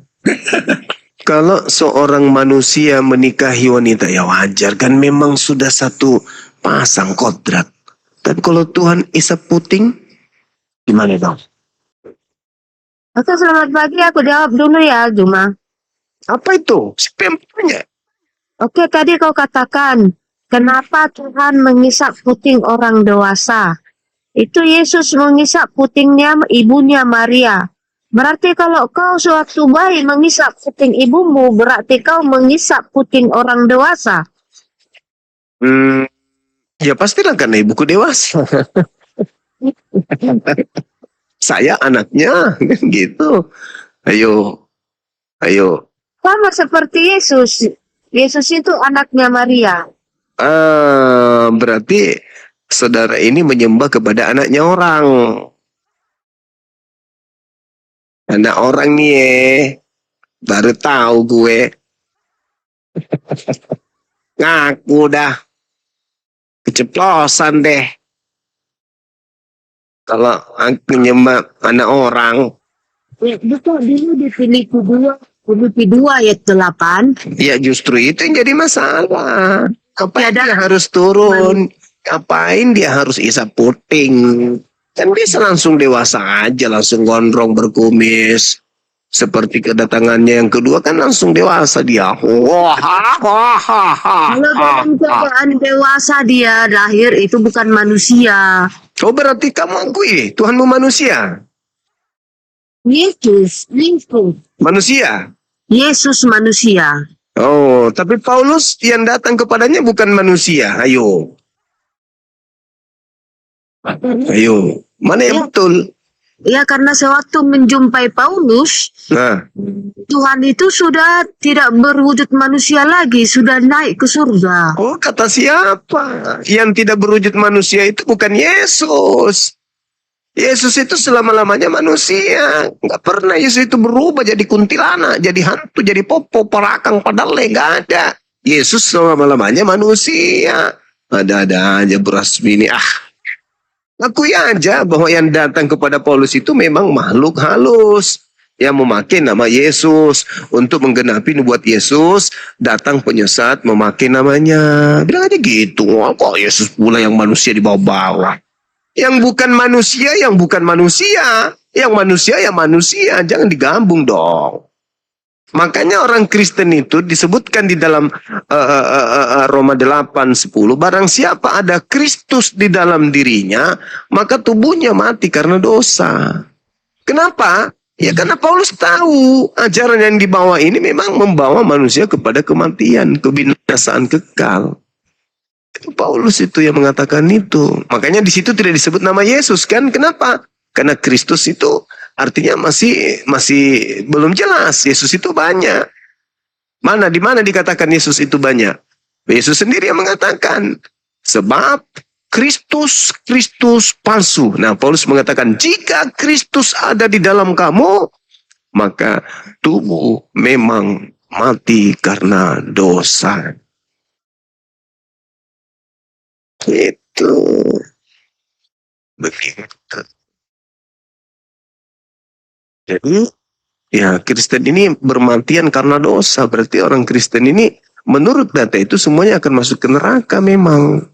Kalau seorang manusia menikahi wanita, ya wajar kan, memang sudah satu pasang kodrat. Tapi kalau Tuhan isap puting, gimana dong? Oke, selamat pagi. Aku jawab dulu ya, Juma. Apa itu? Siapa yang tanya? Oke, tadi kau katakan, kenapa Tuhan mengisap puting orang dewasa? Itu Yesus mengisap putingnya ibunya Maria. Berarti kalau kau sewaktu bayi mengisap puting ibumu, berarti kau mengisap puting orang dewasa. Ya pastilah karena ibuku dewasa. Saya anaknya, gitu. Ayo. Sama seperti Yesus. Yesus itu anaknya Maria. Berarti saudara ini menyembah kepada anaknya orang. Anak orang nih, baru tahu gue. Ngaku dah. Keceplosan deh. Kalau aku menyembah anak orang. Bukan dulu di Filipi 2 ayat 8. Ya justru itu yang jadi masalah. Ngapain Ya, dia harus turun? Ngapain dia harus isap puting? Kan bisa langsung dewasa aja, langsung gondrong berkumis. Seperti kedatangannya yang kedua kan langsung dewasa dia. Kalau dalam keadaan dewasa dia lahir itu bukan manusia. Oh berarti kamu akui Tuhanmu manusia? Yesus. Manusia? Yesus manusia. Oh, tapi Paulus yang datang kepadanya bukan manusia. Ayo. Ayo. Mana yang Ya. betul? Ya, karena sewaktu menjumpai Paulus, Nah, Tuhan itu sudah tidak berwujud manusia lagi, sudah naik ke surga. oh kata siapa? Yang tidak berwujud manusia itu bukan Yesus. Yesus itu selama-lamanya manusia. Nggak pernah Yesus itu berubah jadi kuntilanak, jadi hantu, jadi popo, perakang, padahal nggak ada. Yesus selama-lamanya manusia. Ada-ada aja beras ini. Akui aja bahwa yang datang kepada Paulus itu memang makhluk halus yang memakai nama Yesus untuk menggenapi nubuat Yesus. Datang penyesat memakai namanya. Bilang aja gitu. Oh, kok Yesus pula yang manusia di bawah-bawah. Yang bukan manusia, yang bukan manusia. Yang manusia, yang manusia. Jangan digabung dong. Makanya orang Kristen itu disebutkan di dalam Roma 8:10, barang siapa ada Kristus di dalam dirinya, maka tubuhnya mati karena dosa. Kenapa? Ya karena Paulus tahu ajaran yang dibawa ini memang membawa manusia kepada kematian, kebinasaan kekal. Itu Paulus itu yang mengatakan itu. Makanya di situ tidak disebut nama Yesus kan? Kenapa? Karena Kristus itu artinya masih belum jelas. Yesus itu banyak. Di mana dikatakan Yesus itu banyak? Yesus sendiri yang mengatakan. Sebab Kristus palsu. Nah, Paulus mengatakan jika Kristus ada di dalam kamu, maka tubuh memang mati karena dosa. Itu begitu. Jadi, ya Kristen ini bermatian karena dosa. Berarti orang Kristen ini menurut data itu semuanya akan masuk ke neraka memang.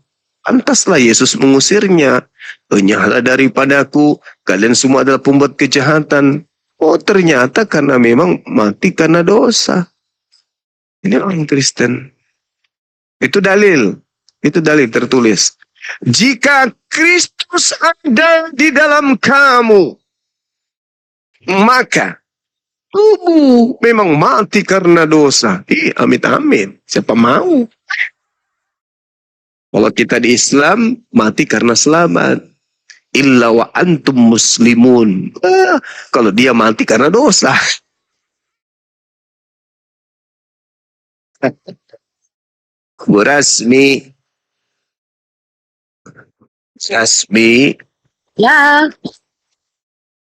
Pantaslah Yesus mengusirnya. Enyahlah daripadaku, kalian semua adalah pembuat kejahatan. Oh ternyata karena memang mati karena dosa. Ini orang Kristen. Itu dalil tertulis. Jika Kristus ada di dalam kamu, maka tubuh memang mati karena dosa. Amit-amit. Siapa mau? Kalau kita di Islam, mati karena selamat. Illa wa antum muslimun. Kalau dia mati karena dosa. Bu Rasmi. Ya,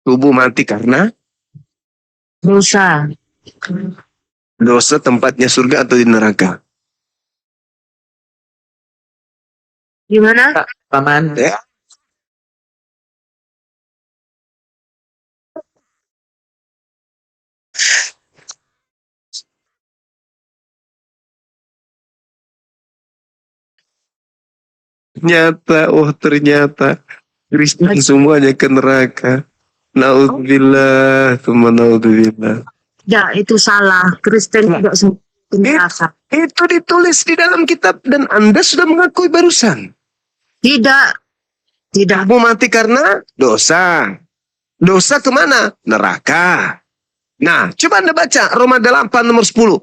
Tubuh mati karena dosa. dosa, tempatnya surga atau di neraka? Gimana? Paman. Ya. Ternyata Kristen semuanya ke neraka. Naudzubillah, tsumma naudzubillah. Ya, itu salah. Kristen tidak ke neraka. Itu ditulis di dalam kitab dan Anda sudah mengakui barusan. Tidak. Kamu mati karena dosa. Dosa kemana? Neraka. Nah, coba Anda baca Roma 8 nomor 10.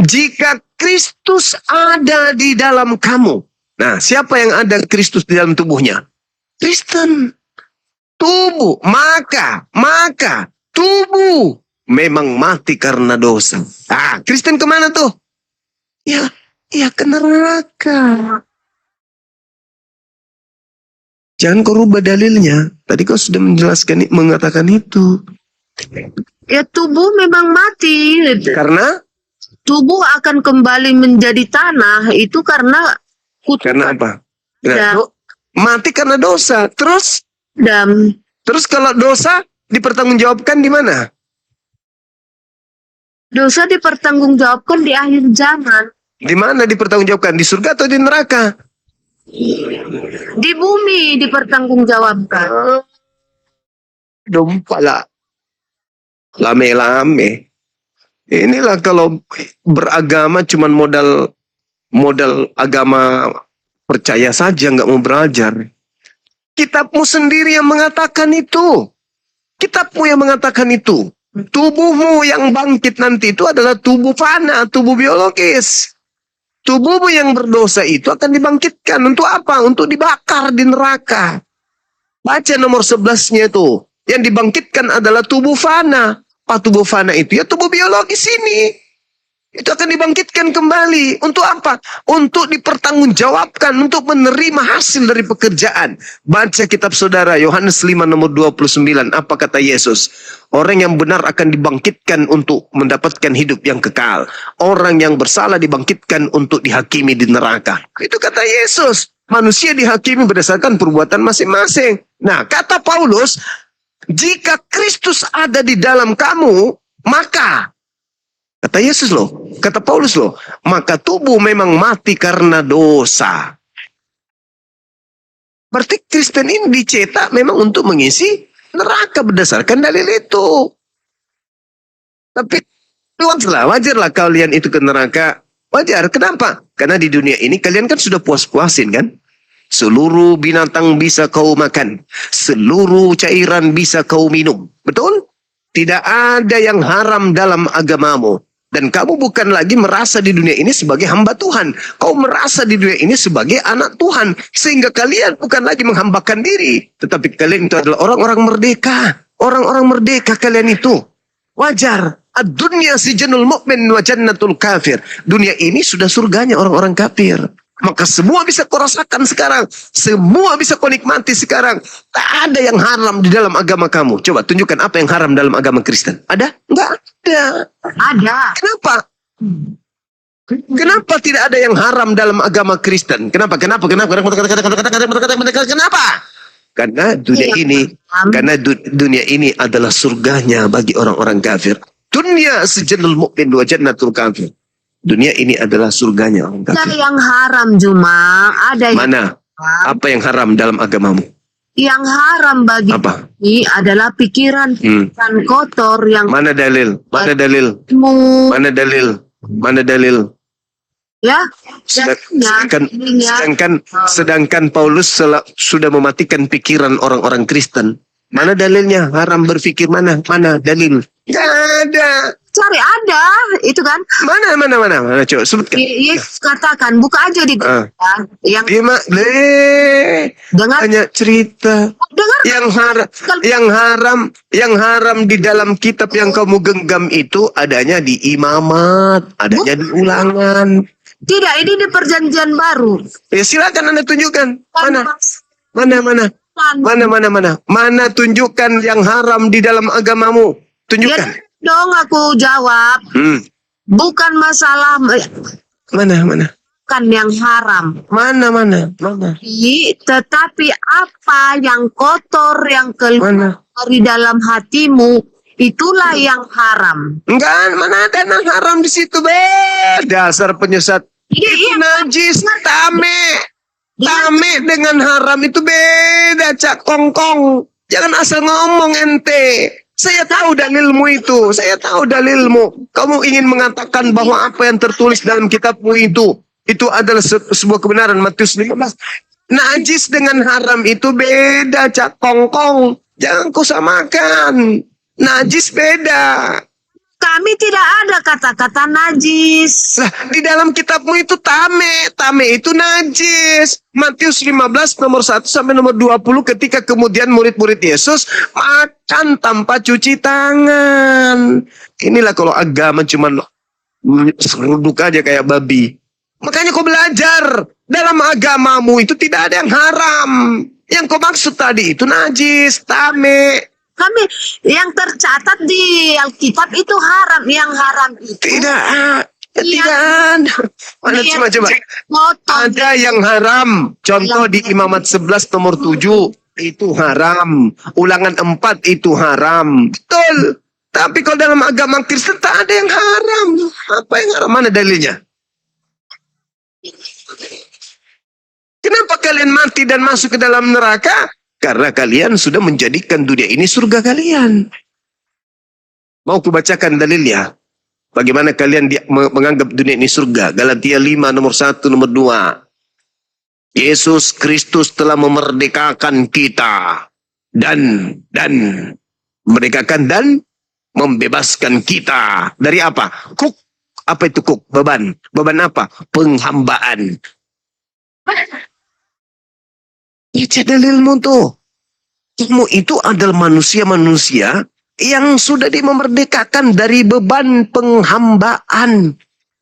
Jika Kristus ada di dalam kamu. Nah, siapa yang ada Kristus di dalam tubuhnya? Kristen. Tubuh. Maka tubuh memang mati karena dosa. Kristen kemana tuh? Ya ke neraka. Jangan kau rubah dalilnya. Tadi kau sudah menjelaskan, mengatakan itu. Ya, tubuh memang mati. Karena Tubuh akan kembali menjadi tanah. Itu karena karena apa? Ya. Mati karena dosa. Dan Terus kalau dosa dipertanggungjawabkan di mana? dosa dipertanggungjawabkan di akhir zaman. Di mana dipertanggungjawabkan? Di surga atau di neraka? Di bumi dipertanggungjawabkan. Dompala. Lame-lame. Inilah kalau beragama cuman modal agama percaya saja, nggak mau belajar. Kitabmu sendiri yang mengatakan itu. Kitabmu yang mengatakan itu. Tubuhmu yang bangkit nanti itu adalah tubuh fana, tubuh biologis. Tubuhmu yang berdosa itu akan dibangkitkan. Untuk apa? Untuk dibakar di neraka. Baca nomor 11-nya itu. Yang dibangkitkan adalah tubuh fana. Apa tubuh fana itu? Ya tubuh biologis ini. Itu akan dibangkitkan kembali. Untuk apa? Untuk dipertanggungjawabkan. Untuk menerima hasil dari pekerjaan. Baca kitab saudara Yohanes 5 nomor 29. Apa kata Yesus? Orang yang benar akan dibangkitkan untuk mendapatkan hidup yang kekal. Orang yang bersalah dibangkitkan untuk dihakimi di neraka. Itu kata Yesus. Manusia dihakimi berdasarkan perbuatan masing-masing. Nah, kata Paulus, jika Kristus ada di dalam kamu, maka, kata Yesus loh, kata Paulus loh, maka tubuh memang mati karena dosa. Berarti Kristen ini dicetak memang untuk mengisi neraka berdasarkan dalil itu. Tapi wajarlah kalian itu ke neraka. Wajar, kenapa? Karena di dunia ini kalian kan sudah puas-puasin kan? Seluruh binatang bisa kau makan. Seluruh cairan bisa kau minum. Betul? Tidak ada yang haram dalam agamamu. Dan kamu bukan lagi merasa di dunia ini sebagai hamba Tuhan. Kau merasa di dunia ini sebagai anak Tuhan. Sehingga kalian bukan lagi menghambakan diri. Tetapi kalian itu adalah orang-orang merdeka. Orang-orang merdeka kalian itu. Wajar. Ad-dunya sijanul mu'min wa jannatul kafir. Dunia ini sudah surganya orang-orang kafir. Maka semua bisa kau rasakan sekarang. Semua bisa kau nikmati sekarang. Tak ada yang haram di dalam agama kamu. Coba tunjukkan apa yang haram dalam agama Kristen. Ada? Enggak ada. Ada. Kenapa? Kenapa tidak ada yang haram dalam agama Kristen? Kenapa? Karena dunia ini, dunia ini adalah surganya bagi orang-orang kafir. Dunia sejenul mu'min wa jannatul kafir. Dunia ini adalah surganya orang kafir. Ada yang haram Juma, ada yang Mana? Apa yang haram dalam agamamu? Yang haram bagi Apa? ini adalah pikiran kotor yang Mana dalil? Mana dalil? mu Mana dalil? Mana dalil? ya. Sedangkan Paulus sudah mematikan pikiran orang-orang Kristen. Mana dalilnya? Haram berpikir mana? Mana dalil? Gak ada. Cari ada, itu kan. Mana coba sebutkan. Yesus katakan, buka aja di yang dengar Hanya cerita. dengar Yang haram di dalam kitab yang kamu genggam itu adanya di imamat, adanya di ulangan. tidak, ini di perjanjian baru. Ya silakan Anda tunjukkan. Mana tunjukkan yang haram di dalam agamamu. Tunjukkan. Ya, dong aku jawab. Bukan masalah Mana? bukan yang haram. Mana? Tetapi apa yang kotor yang keluar dari dalam hatimu, itulah yang haram. Enggak, mana ada yang haram di situ, be. Dasar penyesat. Itu najis, tame dengan haram itu beda, Cak Kongkong. Jangan asal ngomong ente. Saya tahu dalilmu itu. Saya tahu dalilmu. Kamu ingin mengatakan bahwa apa yang tertulis dalam kitabmu itu adalah sebuah kebenaran. Matius 15. Najis dengan haram itu beda, Cak Kongkong. Jangan kau samakan. Najis beda. Kami tidak ada kata-kata najis. Lah, di dalam kitabmu itu tame itu najis. Matius 15 nomor 1 sampai nomor 20 ketika kemudian murid-murid Yesus makan tanpa cuci tangan. Inilah kalau agama cuman seruduk aja kayak babi. Makanya kau belajar dalam agamamu itu tidak ada yang haram. Yang kau maksud tadi itu najis, tame. Kami yang tercatat di Alkitab itu haram. Yang haram itu Tidak ada. Mana coba. Ada yang haram. Contoh di Imamat 11 nomor 7 itu haram. Ulangan 4 itu haram. Betul. Tapi kalau dalam agama Kristen tak ada yang haram. Apa yang haram? Mana dalilnya? Kenapa kalian mati dan masuk ke dalam neraka? Karena kalian sudah menjadikan dunia ini surga kalian. Mau kubacakan dalilnya. Bagaimana kalian menganggap dunia ini surga. Galatia 5 nomor 1 nomor 2. Yesus Kristus telah memerdekakan kita dan memerdekakan dan membebaskan kita dari apa? Kuk. Apa itu kuk? Beban. Beban apa? Penghambaan. Baca dalilmu tuh. Kamu itu adalah manusia-manusia yang sudah dimerdekakan dari beban penghambaan.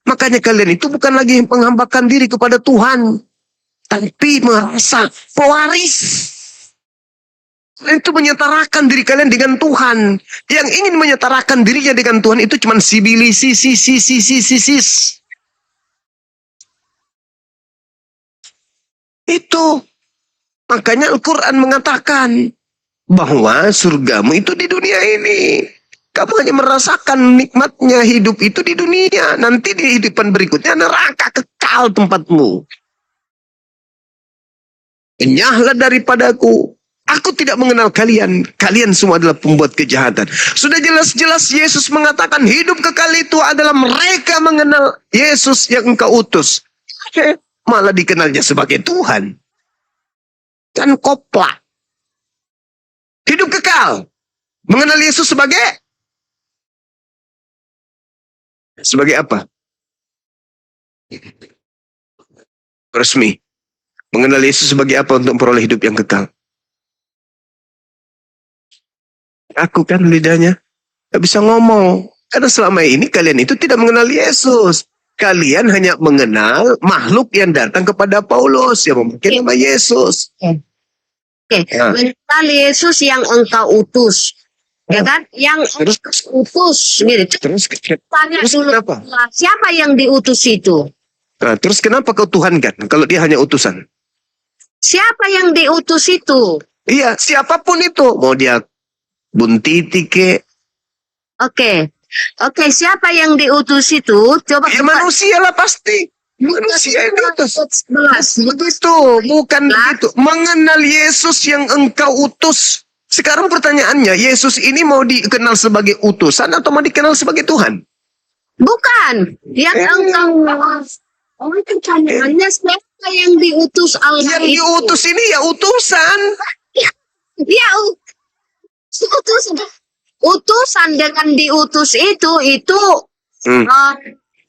Makanya kalian itu bukan lagi menghambakan diri kepada Tuhan, tapi merasa pewaris. Kalian itu menyetarakan diri kalian dengan Tuhan. Yang ingin menyetarakan dirinya dengan Tuhan itu cuma sibilisi. Itu. Makanya Al-Quran mengatakan bahwa surgamu itu di dunia ini. Kamu hanya merasakan nikmatnya hidup itu di dunia. Nanti di kehidupan berikutnya neraka kekal tempatmu. Enyahlah daripadaku. Aku tidak mengenal kalian. Kalian semua adalah pembuat kejahatan. Sudah jelas-jelas Yesus mengatakan hidup kekal itu adalah mereka mengenal Yesus yang engkau utus. Malah dikenalnya sebagai Tuhan. Kan koplak. Hidup kekal. Mengenal Yesus sebagai apa? Resmi. Mengenal Yesus sebagai apa untuk memperoleh hidup yang kekal? Aku kan lidahnya gak bisa ngomong. Karena selama ini kalian itu tidak mengenal Yesus. Kalian hanya mengenal makhluk yang datang kepada Paulus yang memakai nama Yesus. Oke, mengenal Yesus yang engkau utus. Ya kan? Yang utus. Gitu. Terus Tanya dulu, kenapa? siapa yang diutus itu? Nah, terus kenapa kau Tuhan kan? Kalau dia hanya utusan. Siapa yang diutus itu? Iya, siapapun itu. Mau dia Buntiti ke. Oke, siapa yang diutus itu? Coba Ya manusia lah pasti. Manusia yang diutus. 11. Begitu, bukan begitu. Mengenal Yesus yang engkau utus. Sekarang pertanyaannya, Yesus ini mau dikenal sebagai utusan atau mau dikenal sebagai Tuhan? Bukan. Yang engkau. Oh, itu pertanyaannya siapa yang diutus Allah Yang itu? diutus ini ya utusan. Ya, utusan dengan diutus itu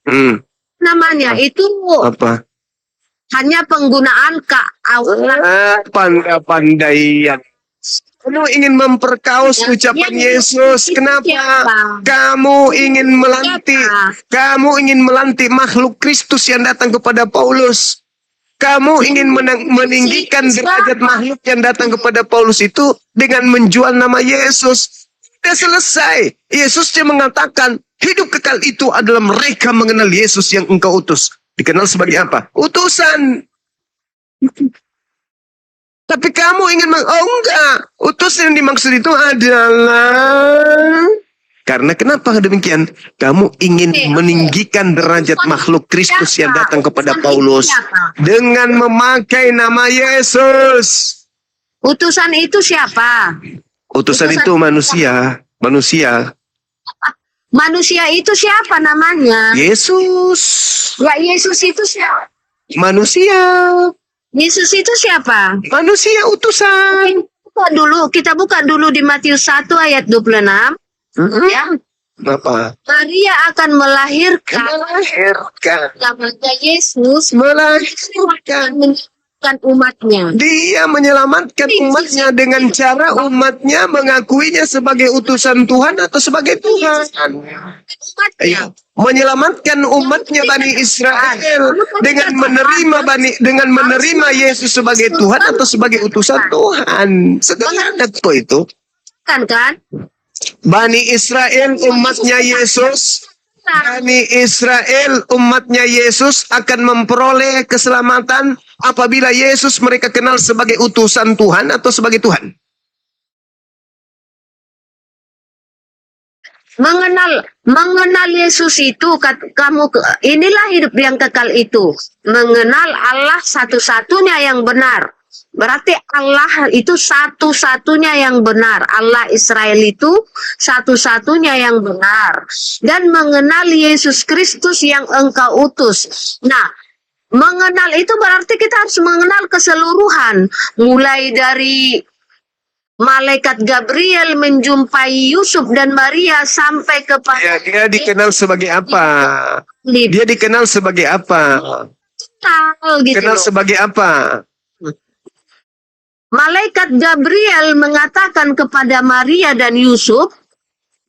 Hmm. namanya itu Apa? hanya penggunaan Pandai-pandaian. Kamu ingin memperkaos ucapan Yesus. Kenapa? Kamu ingin melantik makhluk Kristus yang datang kepada Paulus. Kamu ingin meninggikan derajat makhluk yang datang kepada Paulus itu dengan menjual nama Yesus. Sudah selesai. Yesus yang mengatakan hidup kekal itu adalah mereka mengenal Yesus yang engkau utus. Dikenal sebagai apa? Utusan. Tapi kamu ingin enggak. Utusan yang dimaksud itu adalah karena kenapa demikian? Kamu ingin meninggikan derajat makhluk Kristus yang datang kepada Paulus dengan memakai nama Yesus. Utusan itu siapa? Utusan itu manusia. Manusia itu siapa namanya? Yesus. Ya, Yesus itu siapa? Manusia. Yesus itu siapa? Manusia utusan. Kita buka dulu di Matius 1 ayat 26. Ya. Apa? Maria akan melahirkan namanya Yesus, Melahirkan. menyelamatkan umatnya. Dia menyelamatkan umatnya dengan cara umatnya mengakuinya sebagai utusan Tuhan atau sebagai Tuhan. Umatnya. Menyelamatkan umatnya Bani Israel dengan menerima Yesus sebagai Tuhan atau sebagai utusan Tuhan. Sederhana kok itu. Kan? Bani Israel umatnya Yesus. Bani Israel umatnya Yesus akan memperoleh keselamatan apabila Yesus mereka kenal sebagai utusan Tuhan atau sebagai Tuhan. Mengenal Yesus itu inilah hidup yang kekal itu. Mengenal Allah satu-satunya yang benar. Berarti Allah itu satu-satunya yang benar. Allah Israel itu satu-satunya yang benar. Dan mengenal Yesus Kristus yang engkau utus. Nah, Mengenal itu berarti kita harus mengenal keseluruhan. Mulai dari malaikat Gabriel menjumpai Yusuf dan Maria sampai kepada Ya, dia dikenal sebagai apa? Dia dikenal sebagai apa? gitu Kenal loh. sebagai apa? Malaikat Gabriel mengatakan kepada Maria dan Yusuf,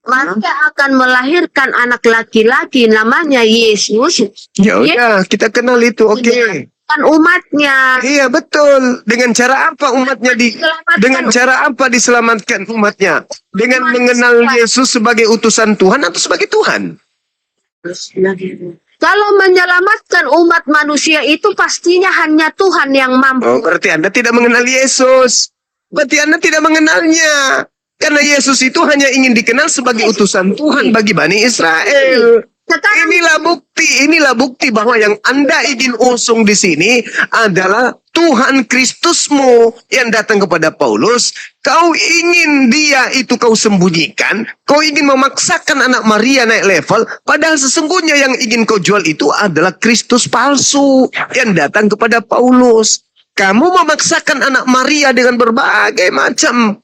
Maria akan melahirkan anak laki-laki namanya Yesus. Ya udah, kita kenal itu, oke. Kan umatnya. Iya betul. Dengan cara apa umatnya dengan cara apa diselamatkan umatnya? Dengan mengenal Yesus sebagai utusan Tuhan atau sebagai Tuhan? Kalau menyelamatkan umat manusia itu pastinya hanya Tuhan yang mampu. Oh, berarti Anda tidak mengenal Yesus. Berarti Anda tidak mengenalnya. Karena Yesus itu hanya ingin dikenal sebagai utusan Tuhan bagi Bani Israel. Sekarang Inilah bukti bahwa yang Anda ingin usung di sini adalah Tuhan Kristusmu yang datang kepada Paulus. Kau ingin dia itu kau sembunyikan, kau ingin memaksakan anak Maria naik level, padahal sesungguhnya yang ingin kau jual itu adalah Kristus palsu yang datang kepada Paulus. Kamu memaksakan anak Maria dengan berbagai macam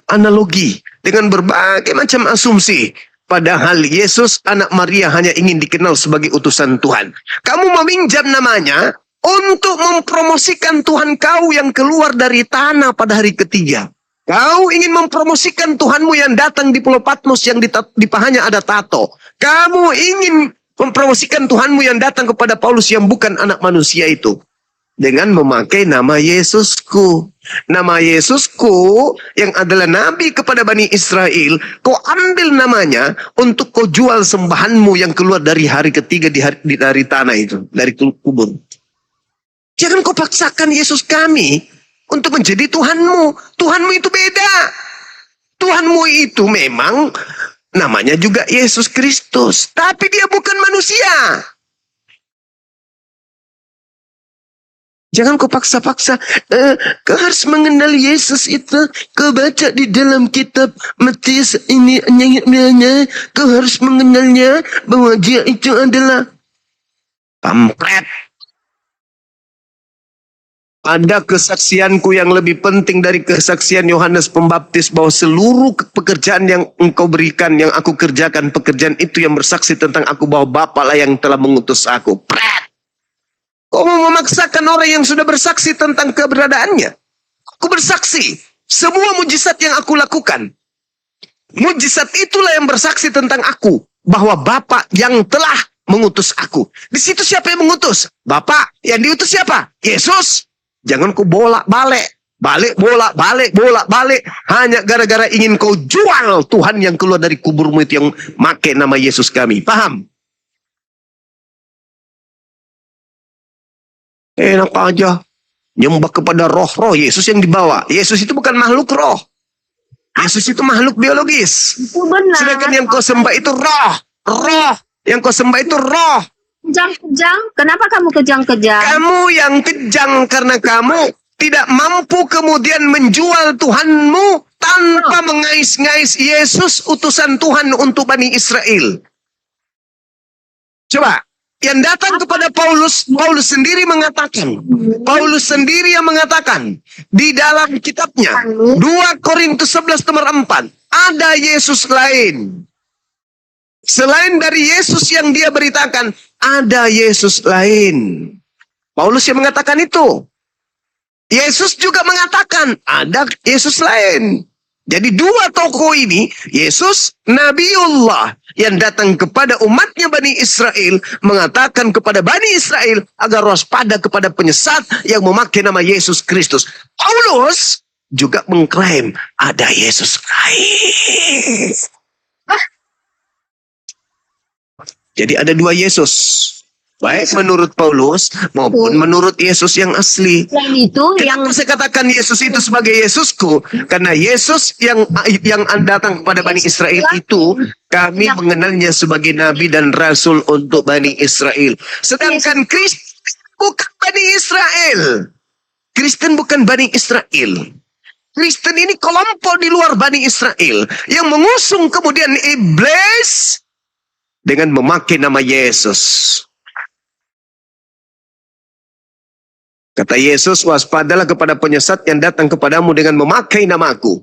analogi, dengan berbagai macam asumsi. Padahal Yesus, anak Maria, hanya ingin dikenal sebagai utusan Tuhan. Kamu meminjam namanya untuk mempromosikan Tuhan kau yang keluar dari tanah pada hari ketiga. Kau ingin mempromosikan Tuhanmu yang datang di Pulau Patmos yang di pahanya ada tato. Kamu ingin mempromosikan Tuhanmu yang datang kepada Paulus yang bukan anak manusia itu. Dengan memakai nama Yesusku. Nama Yesusku yang adalah nabi kepada Bani Israel. Kau ambil namanya untuk kau jual sembahanmu yang keluar dari hari ketiga dari tanah itu. Dari kubur. Jangan kau paksakan Yesus kami untuk menjadi Tuhanmu. Tuhanmu itu beda. Tuhanmu itu memang namanya juga Yesus Kristus. Tapi dia bukan manusia. Jangan kau paksa-paksa. Kau harus mengenal Yesus itu. Kau baca di dalam kitab Matius ini. Kau harus mengenalnya bahwa dia itu adalah kampret. Ada kesaksianku yang lebih penting dari kesaksian Yohanes Pembaptis bahwa seluruh pekerjaan yang engkau berikan, yang aku kerjakan, pekerjaan itu yang bersaksi tentang aku bahwa Bapa lah yang telah mengutus aku. Pret. Kau mau memaksakan orang yang sudah bersaksi tentang keberadaannya? Aku bersaksi. Semua mujizat yang aku lakukan. Mujizat itulah yang bersaksi tentang aku. Bahwa Bapa yang telah mengutus aku. Di situ siapa yang mengutus? Bapa. Yang diutus siapa? Yesus. Jangan kau bolak-balik. Bolak-balik. Hanya gara-gara ingin kau jual Tuhan yang keluar dari kuburmu itu yang make nama Yesus kami. Paham? Enak aja. Nyembah kepada roh-roh Yesus yang dibawa. Yesus itu bukan makhluk roh. Yesus itu makhluk biologis. itu benar. Sedangkan yang kau sembah itu roh. Roh. Yang kau sembah itu roh. Kejang-kejang. Kenapa kamu kejang-kejang? Kamu yang kejang karena kamu tidak mampu kemudian menjual Tuhanmu tanpa mengais-ngais Yesus utusan Tuhan untuk Bani Israel. Coba. Yang datang kepada Paulus sendiri mengatakan. Paulus sendiri yang mengatakan. Di dalam kitabnya. 2 Korintus 11 nomor 4. Ada Yesus lain. Selain dari Yesus yang dia beritakan. Ada Yesus lain. Paulus yang mengatakan itu. Yesus juga mengatakan. Ada Yesus lain. Jadi dua tokoh ini, Yesus, Nabiullah, yang datang kepada umatnya Bani Israel, mengatakan kepada Bani Israel, agar waspada kepada penyesat yang memakai nama Yesus Kristus. Paulus juga mengklaim, ada Yesus lain. Jadi ada dua Yesus. Baik menurut Paulus maupun menurut Yesus yang asli. Selain itu yang Kenapa saya katakan Yesus itu sebagai Yesusku? Karena Yesus yang datang kepada Bani Israel itu, kami mengenalnya sebagai Nabi dan Rasul untuk Bani Israel. Sedangkan Kristen bukan Bani Israel. Kristen bukan Bani Israel. Kristen ini kelompok di luar Bani Israel yang mengusung kemudian iblis dengan memakai nama Yesus. Kata Yesus, waspadalah kepada penyesat yang datang kepadamu dengan memakai namaku.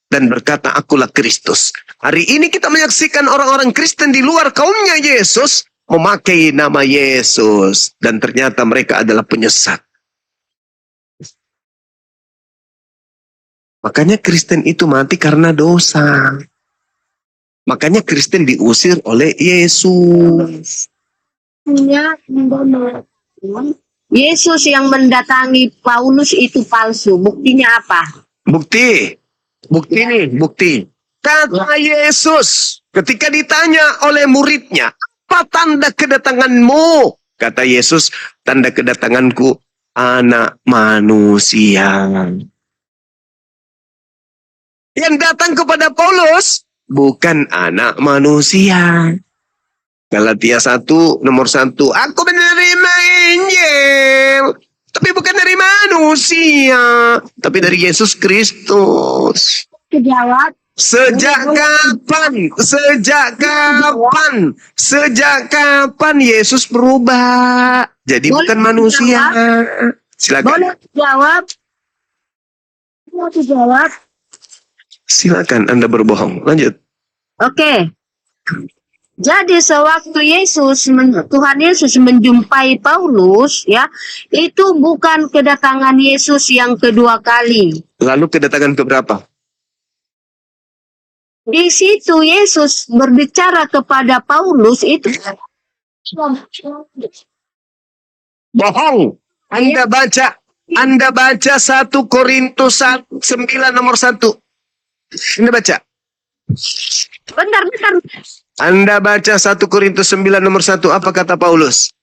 Dan berkata, akulah Kristus. Hari ini kita menyaksikan orang-orang Kristen di luar kaumnya Yesus memakai nama Yesus. Dan ternyata mereka adalah penyesat. Makanya Kristen itu mati karena dosa. Makanya Kristen diusir oleh Yesus. Yesus yang mendatangi Paulus itu palsu. Buktinya apa? Bukti nih, bukti. Kata Yesus ketika ditanya oleh muridnya, apa tanda kedatanganmu? Kata Yesus, tanda kedatanganku anak manusia. Yang datang kepada Paulus bukan anak manusia. Galatia 1 nomor 1. Aku menerima Injil. Tapi bukan dari manusia. Tapi dari Yesus Kristus. Kejawab. Sejak kapan? Sejak kapan Yesus berubah? Jadi Boleh bukan manusia. Silakan. Boleh jawab. Boleh jawab. Silakan Anda berbohong. Lanjut. Oke. Jadi sewaktu Tuhan Yesus menjumpai Paulus, ya, itu bukan kedatangan Yesus yang kedua kali. Lalu kedatangan keberapa? Di situ Yesus berbicara kepada Paulus itu Bohong. Anda baca 1 Korintus 9 nomor 1. Anda baca. bentar. Anda baca 1 Korintus 9 nomor 1. Apa kata Paulus?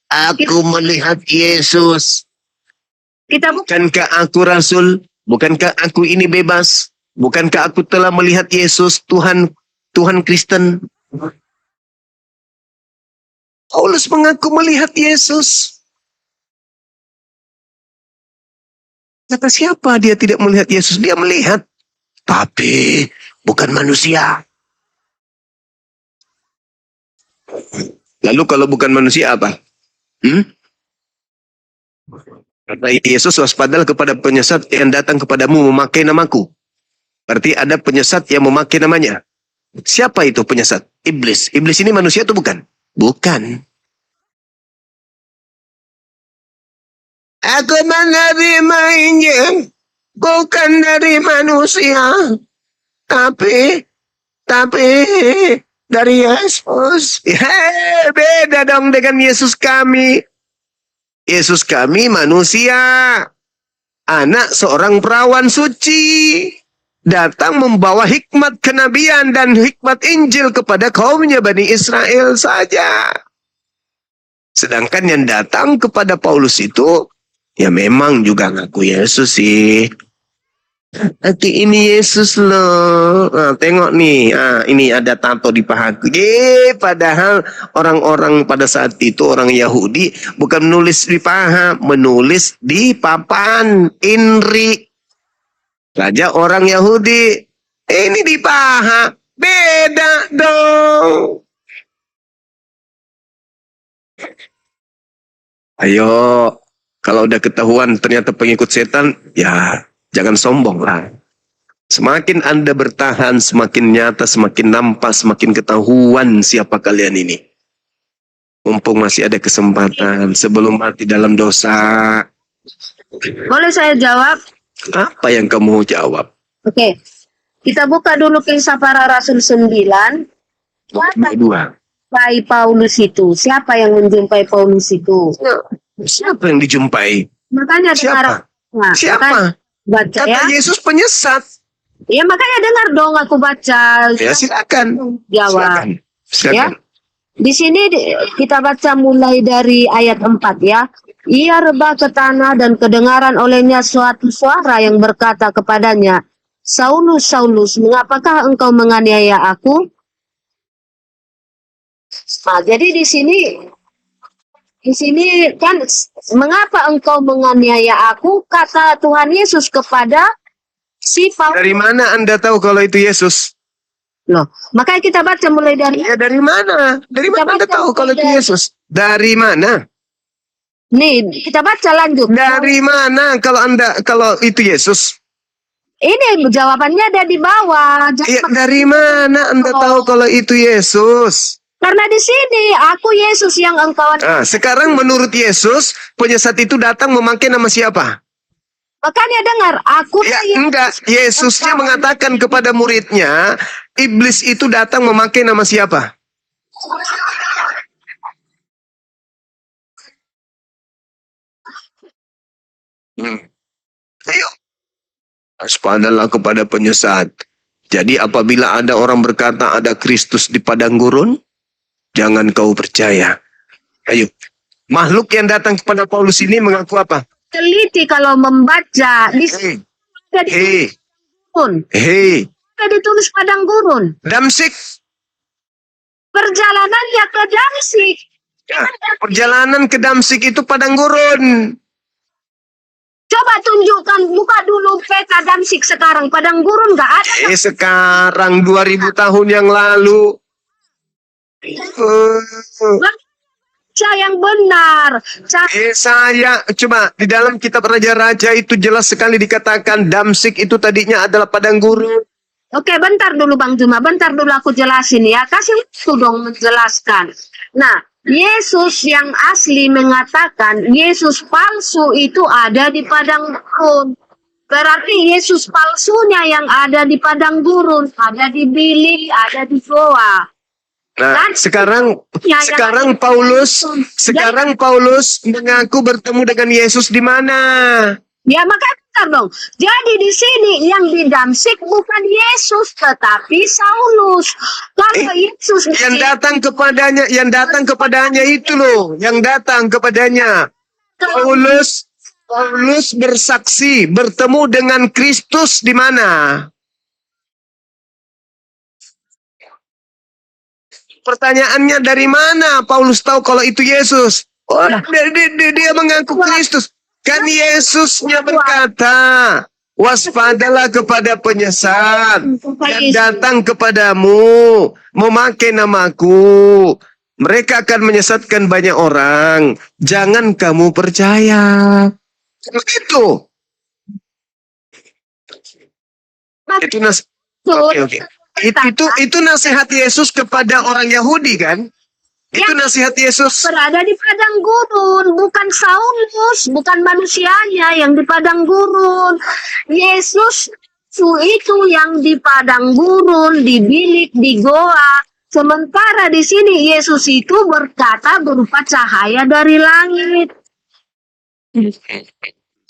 Aku melihat Yesus. Kita bukan Bukankah aku rasul? Bukankah aku ini bebas? Bukankah aku telah melihat Yesus, Tuhan Kristen? Paulus mengaku melihat Yesus. Kata siapa dia tidak melihat Yesus? Dia melihat. Tapi bukan manusia. Lalu kalau bukan manusia apa? Kata Yesus, waspadalah kepada penyesat yang datang kepadamu memakai namaku. Berarti ada penyesat yang memakai namanya. Siapa itu penyesat? Iblis. Iblis ini manusia atau bukan? Bukan. Aku menerima Injil bukan dari manusia, tapi dari Yesus. Beda dong dengan Yesus kami. Yesus kami manusia, anak seorang perawan suci, datang membawa hikmat kenabian dan hikmat Injil kepada kaumnya Bani Israel saja. Sedangkan yang datang kepada Paulus itu, ya memang juga ngaku Yesus sih. Nanti ini Yesus loh. Nah, tengok nih, ini ada tato di pahaku. Padahal orang-orang pada saat itu, orang Yahudi, bukan menulis di paha, menulis di papan, inri. Raja orang Yahudi, ini di paha, beda dong. Ayo, kalau udah ketahuan ternyata pengikut setan, ya jangan sombong lah. Semakin Anda bertahan, semakin nyata, semakin nampak, semakin ketahuan siapa kalian ini. Mumpung masih ada kesempatan sebelum mati dalam dosa. boleh saya jawab? Apa yang kamu jawab? Oke. Kita buka dulu Kisah Para Rasul 9. Dua. Jumpai Paulus itu. Siapa yang menjumpai Paulus itu? Siapa yang dijumpai? Makanya dengar. Nah, Siapa? baca Kata ya. Yesus penyesat. Ya makanya dengar dong aku baca. Ya silakan. Jawab. Silakan. Ya. Di sini kita baca mulai dari ayat 4 ya. Ia rebah ke tanah dan kedengaran olehnya suatu suara yang berkata kepadanya, Saulus, Saulus, mengapakah engkau menganiaya aku? Nah, jadi di sini kan mengapa engkau menganiaya aku? Kata Tuhan Yesus kepada si Paulus. Dari mana Anda tahu kalau itu Yesus? Loh, makanya kita baca mulai dari Ya dari mana? Dari mana Anda tahu kalau itu Yesus? Dari mana? Nih, kita baca lanjut. Dari mana kalau itu Yesus? Ini jawabannya ada di bawah. Ya, dari mana Anda tahu kalau itu Yesus? Karena di sini aku Yesus yang engkau. Nah, sekarang menurut Yesus, penyesat itu datang memakai nama siapa? Makanya dengar, aku Ya, enggak. Yesusnya mengatakan kepada muridnya, iblis itu datang memakai nama siapa? Ayo. Waspadalah kepada penyesat. Jadi apabila ada orang berkata ada Kristus di padang gurun, jangan kau percaya. Ayo. Makhluk yang datang kepada Paulus ini mengaku apa? teliti kalau membaca di sini ada Hei, gurun. hei, Ada ditulis padang gurun. Damsik. Perjalanannya ke Damsik. Ya, perjalanan ke Damsik itu padang gurun. Coba tunjukkan, buka dulu peta Damsik sekarang. Padang gurun nggak ada. Sekarang 2000 tahun yang lalu. Baca yang benar. Saya coba di dalam kitab Raja-Raja itu jelas sekali dikatakan Damsik itu tadinya adalah padang gurun. Oke, bentar dulu Bang Juma. Bentar dulu aku jelasin ya. Kasih waktu dong menjelaskan. Nah, Yesus yang asli mengatakan Yesus palsu itu ada di padang gurun. Berarti Yesus palsunya yang ada di padang gurun, ada di bilik, ada di goa. Nah, sekarang Paulus mengaku bertemu dengan Yesus di mana? Ya maka bentar dong. Jadi di sini yang di Damsik bukan Yesus tetapi Saulus. Kalau Yesus Yang datang kepadanya itu loh, yang datang kepadanya. Paulus bersaksi bertemu dengan Kristus di mana? Pertanyaannya dari mana Paulus tahu kalau itu Yesus? Oh, dia mengaku Kristus. Kan Yesusnya berkata, waspadalah kepada penyesat yang datang kepadamu, memakai namaku. Mereka akan menyesatkan banyak orang. Jangan kamu percaya. Begitu. Oke. Itu nasihat Yesus kepada orang Yahudi kan? Itu nasihat Yesus. Berada di padang gurun, bukan Saulus, bukan manusianya yang di padang gurun. Yesus itu yang di padang gurun, di bilik, di goa. Sementara di sini Yesus itu berkata berupa cahaya dari langit.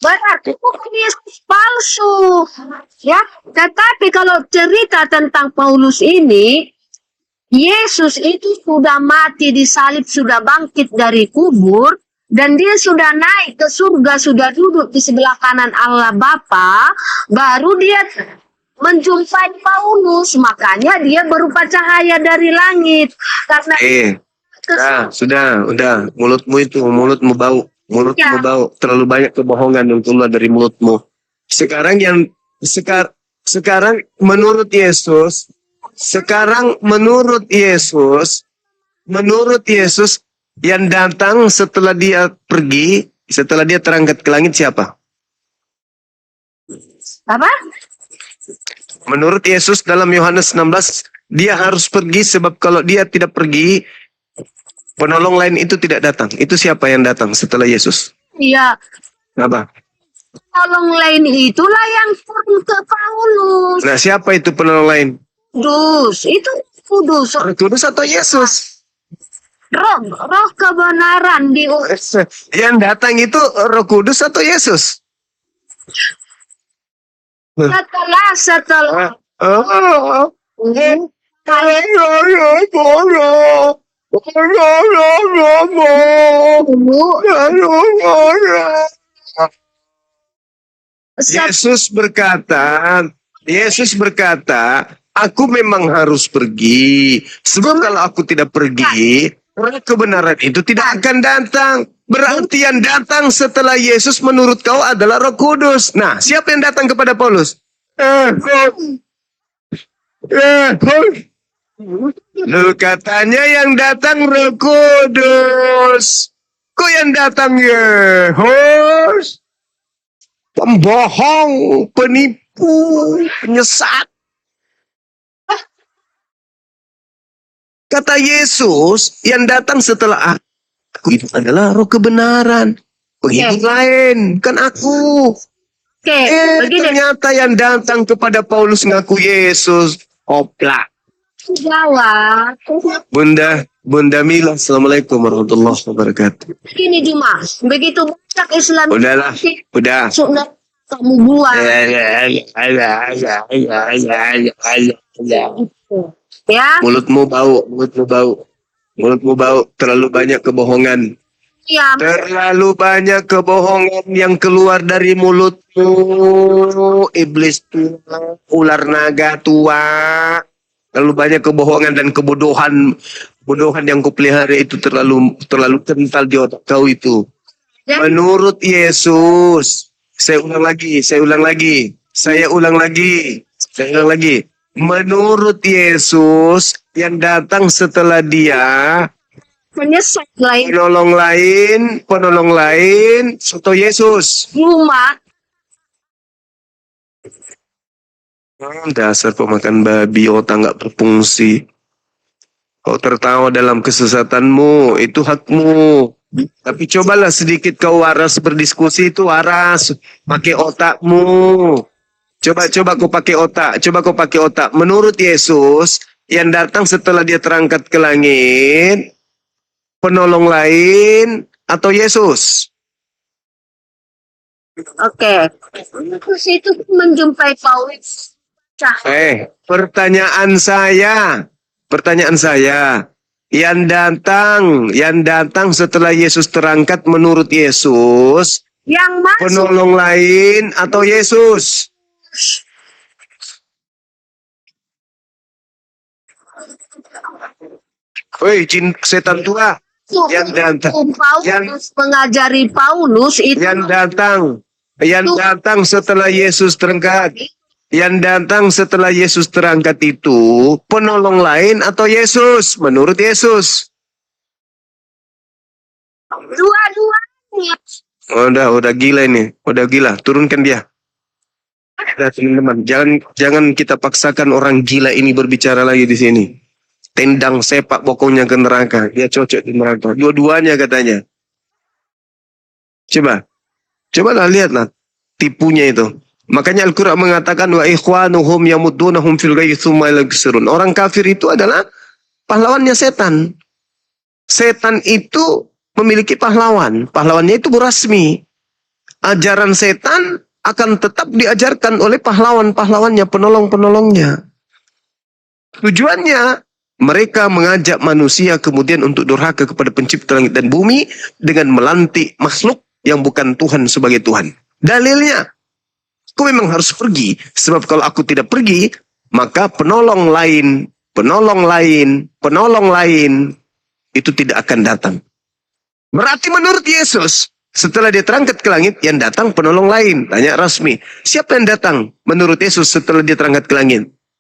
Berarti bukan Yesus palsu. Ya, tetapi kalau cerita tentang Paulus ini, Yesus itu sudah mati disalib, sudah bangkit dari kubur, dan dia sudah naik ke surga, sudah duduk di sebelah kanan Allah Bapa, baru dia menjumpai Paulus, makanya dia berupa cahaya dari langit. Karena udah, mulutmu bau. Mulutmu bau, terlalu banyak kebohongan yang keluar dari mulutmu. Sekarang menurut Yesus yang datang setelah dia pergi, setelah dia terangkat ke langit siapa? apa? Menurut Yesus dalam Yohanes 16, dia harus pergi sebab kalau dia tidak pergi, penolong lain itu tidak datang. Itu siapa yang datang setelah Yesus? Iya. Apa? Penolong lain itulah yang turun ke Paulus. Nah, siapa itu penolong lain? Kudus, itu kudus. Roh Kudus atau Yesus? Roh kebenaran di Yang datang itu Roh Kudus atau Yesus? setelah Yesus berkata, aku memang harus pergi. Sebab kalau aku tidak pergi, kebenaran itu tidak akan datang. Berarti yang datang setelah Yesus menurut kau adalah Roh Kudus. Nah, siapa yang datang kepada Paulus? Lalu katanya yang datang Roh Kudus. Kok yang datang Yesus? Pembohong, penipu, penyesat. Kata Yesus, yang datang setelah aku itu adalah roh kebenaran. Begitu lain, kan aku. Oke, begini. Ternyata yang datang kepada Paulus ngaku Yesus. Oplak. Jawab. Bunda Mila, Assalamualaikum warahmatullahi wabarakatuh. Begini Dimas, begitu banyak Islam. Udahlah, udah. Sunat kamu buang. Ya, Mulutmu bau, terlalu banyak kebohongan. ya. Terlalu banyak kebohongan yang keluar dari mulutmu. Iblis tua, ular naga tua. Terlalu banyak kebohongan dan kebodohan yang kau pelihara itu terlalu kental di otak kau itu. Menurut Yesus, saya ulang lagi. Menurut Yesus, yang datang setelah dia Menyesat lain penolong lain, soto Yesus. umat. Dasar pemakan babi, otak nggak berfungsi. Kau tertawa dalam kesesatanmu, itu hakmu. Tapi cobalah sedikit kau waras berdiskusi, itu waras. Pakai otakmu. Coba kau pakai otak. Menurut Yesus, yang datang setelah dia terangkat ke langit, penolong lain atau Yesus? Oke. Terus itu menjumpai Paulus. Pertanyaan saya, yang datang setelah Yesus terangkat menurut Yesus, Yang masuk. penolong lain atau Yesus? Woi, jin setan tua, yang datang, Paulus mengajari Paulus itu. yang datang setelah Yesus terangkat. Yang datang setelah Yesus terangkat itu penolong lain atau Yesus? Menurut Yesus. Dua-duanya. Udah gila ini. Udah gila. Turunkan dia. Nah, teman-teman, jangan kita paksakan orang gila ini berbicara lagi di sini. Tendang sepak bokongnya ke neraka. Dia cocok di neraka. Dua-duanya katanya. Cobalah lihatlah tipunya itu. Makanya Al-Quran mengatakan wa ikhwanuhum yamuddunahum fil ghayyi tsumma yaghfirun. Orang kafir itu adalah pahlawannya setan. Setan itu memiliki pahlawan. Pahlawannya itu Burasmi. Ajaran setan akan tetap diajarkan oleh pahlawan-pahlawannya, penolong-penolongnya. Tujuannya mereka mengajak manusia kemudian untuk durhaka kepada pencipta langit dan bumi dengan melantik makhluk yang bukan Tuhan sebagai Tuhan. Dalilnya, aku memang harus pergi. Sebab kalau aku tidak pergi, maka penolong lain itu tidak akan datang. Berarti menurut Yesus, setelah dia terangkat ke langit, yang datang penolong lain. Tanya Rasmi, siapa yang datang menurut Yesus setelah dia terangkat ke langit?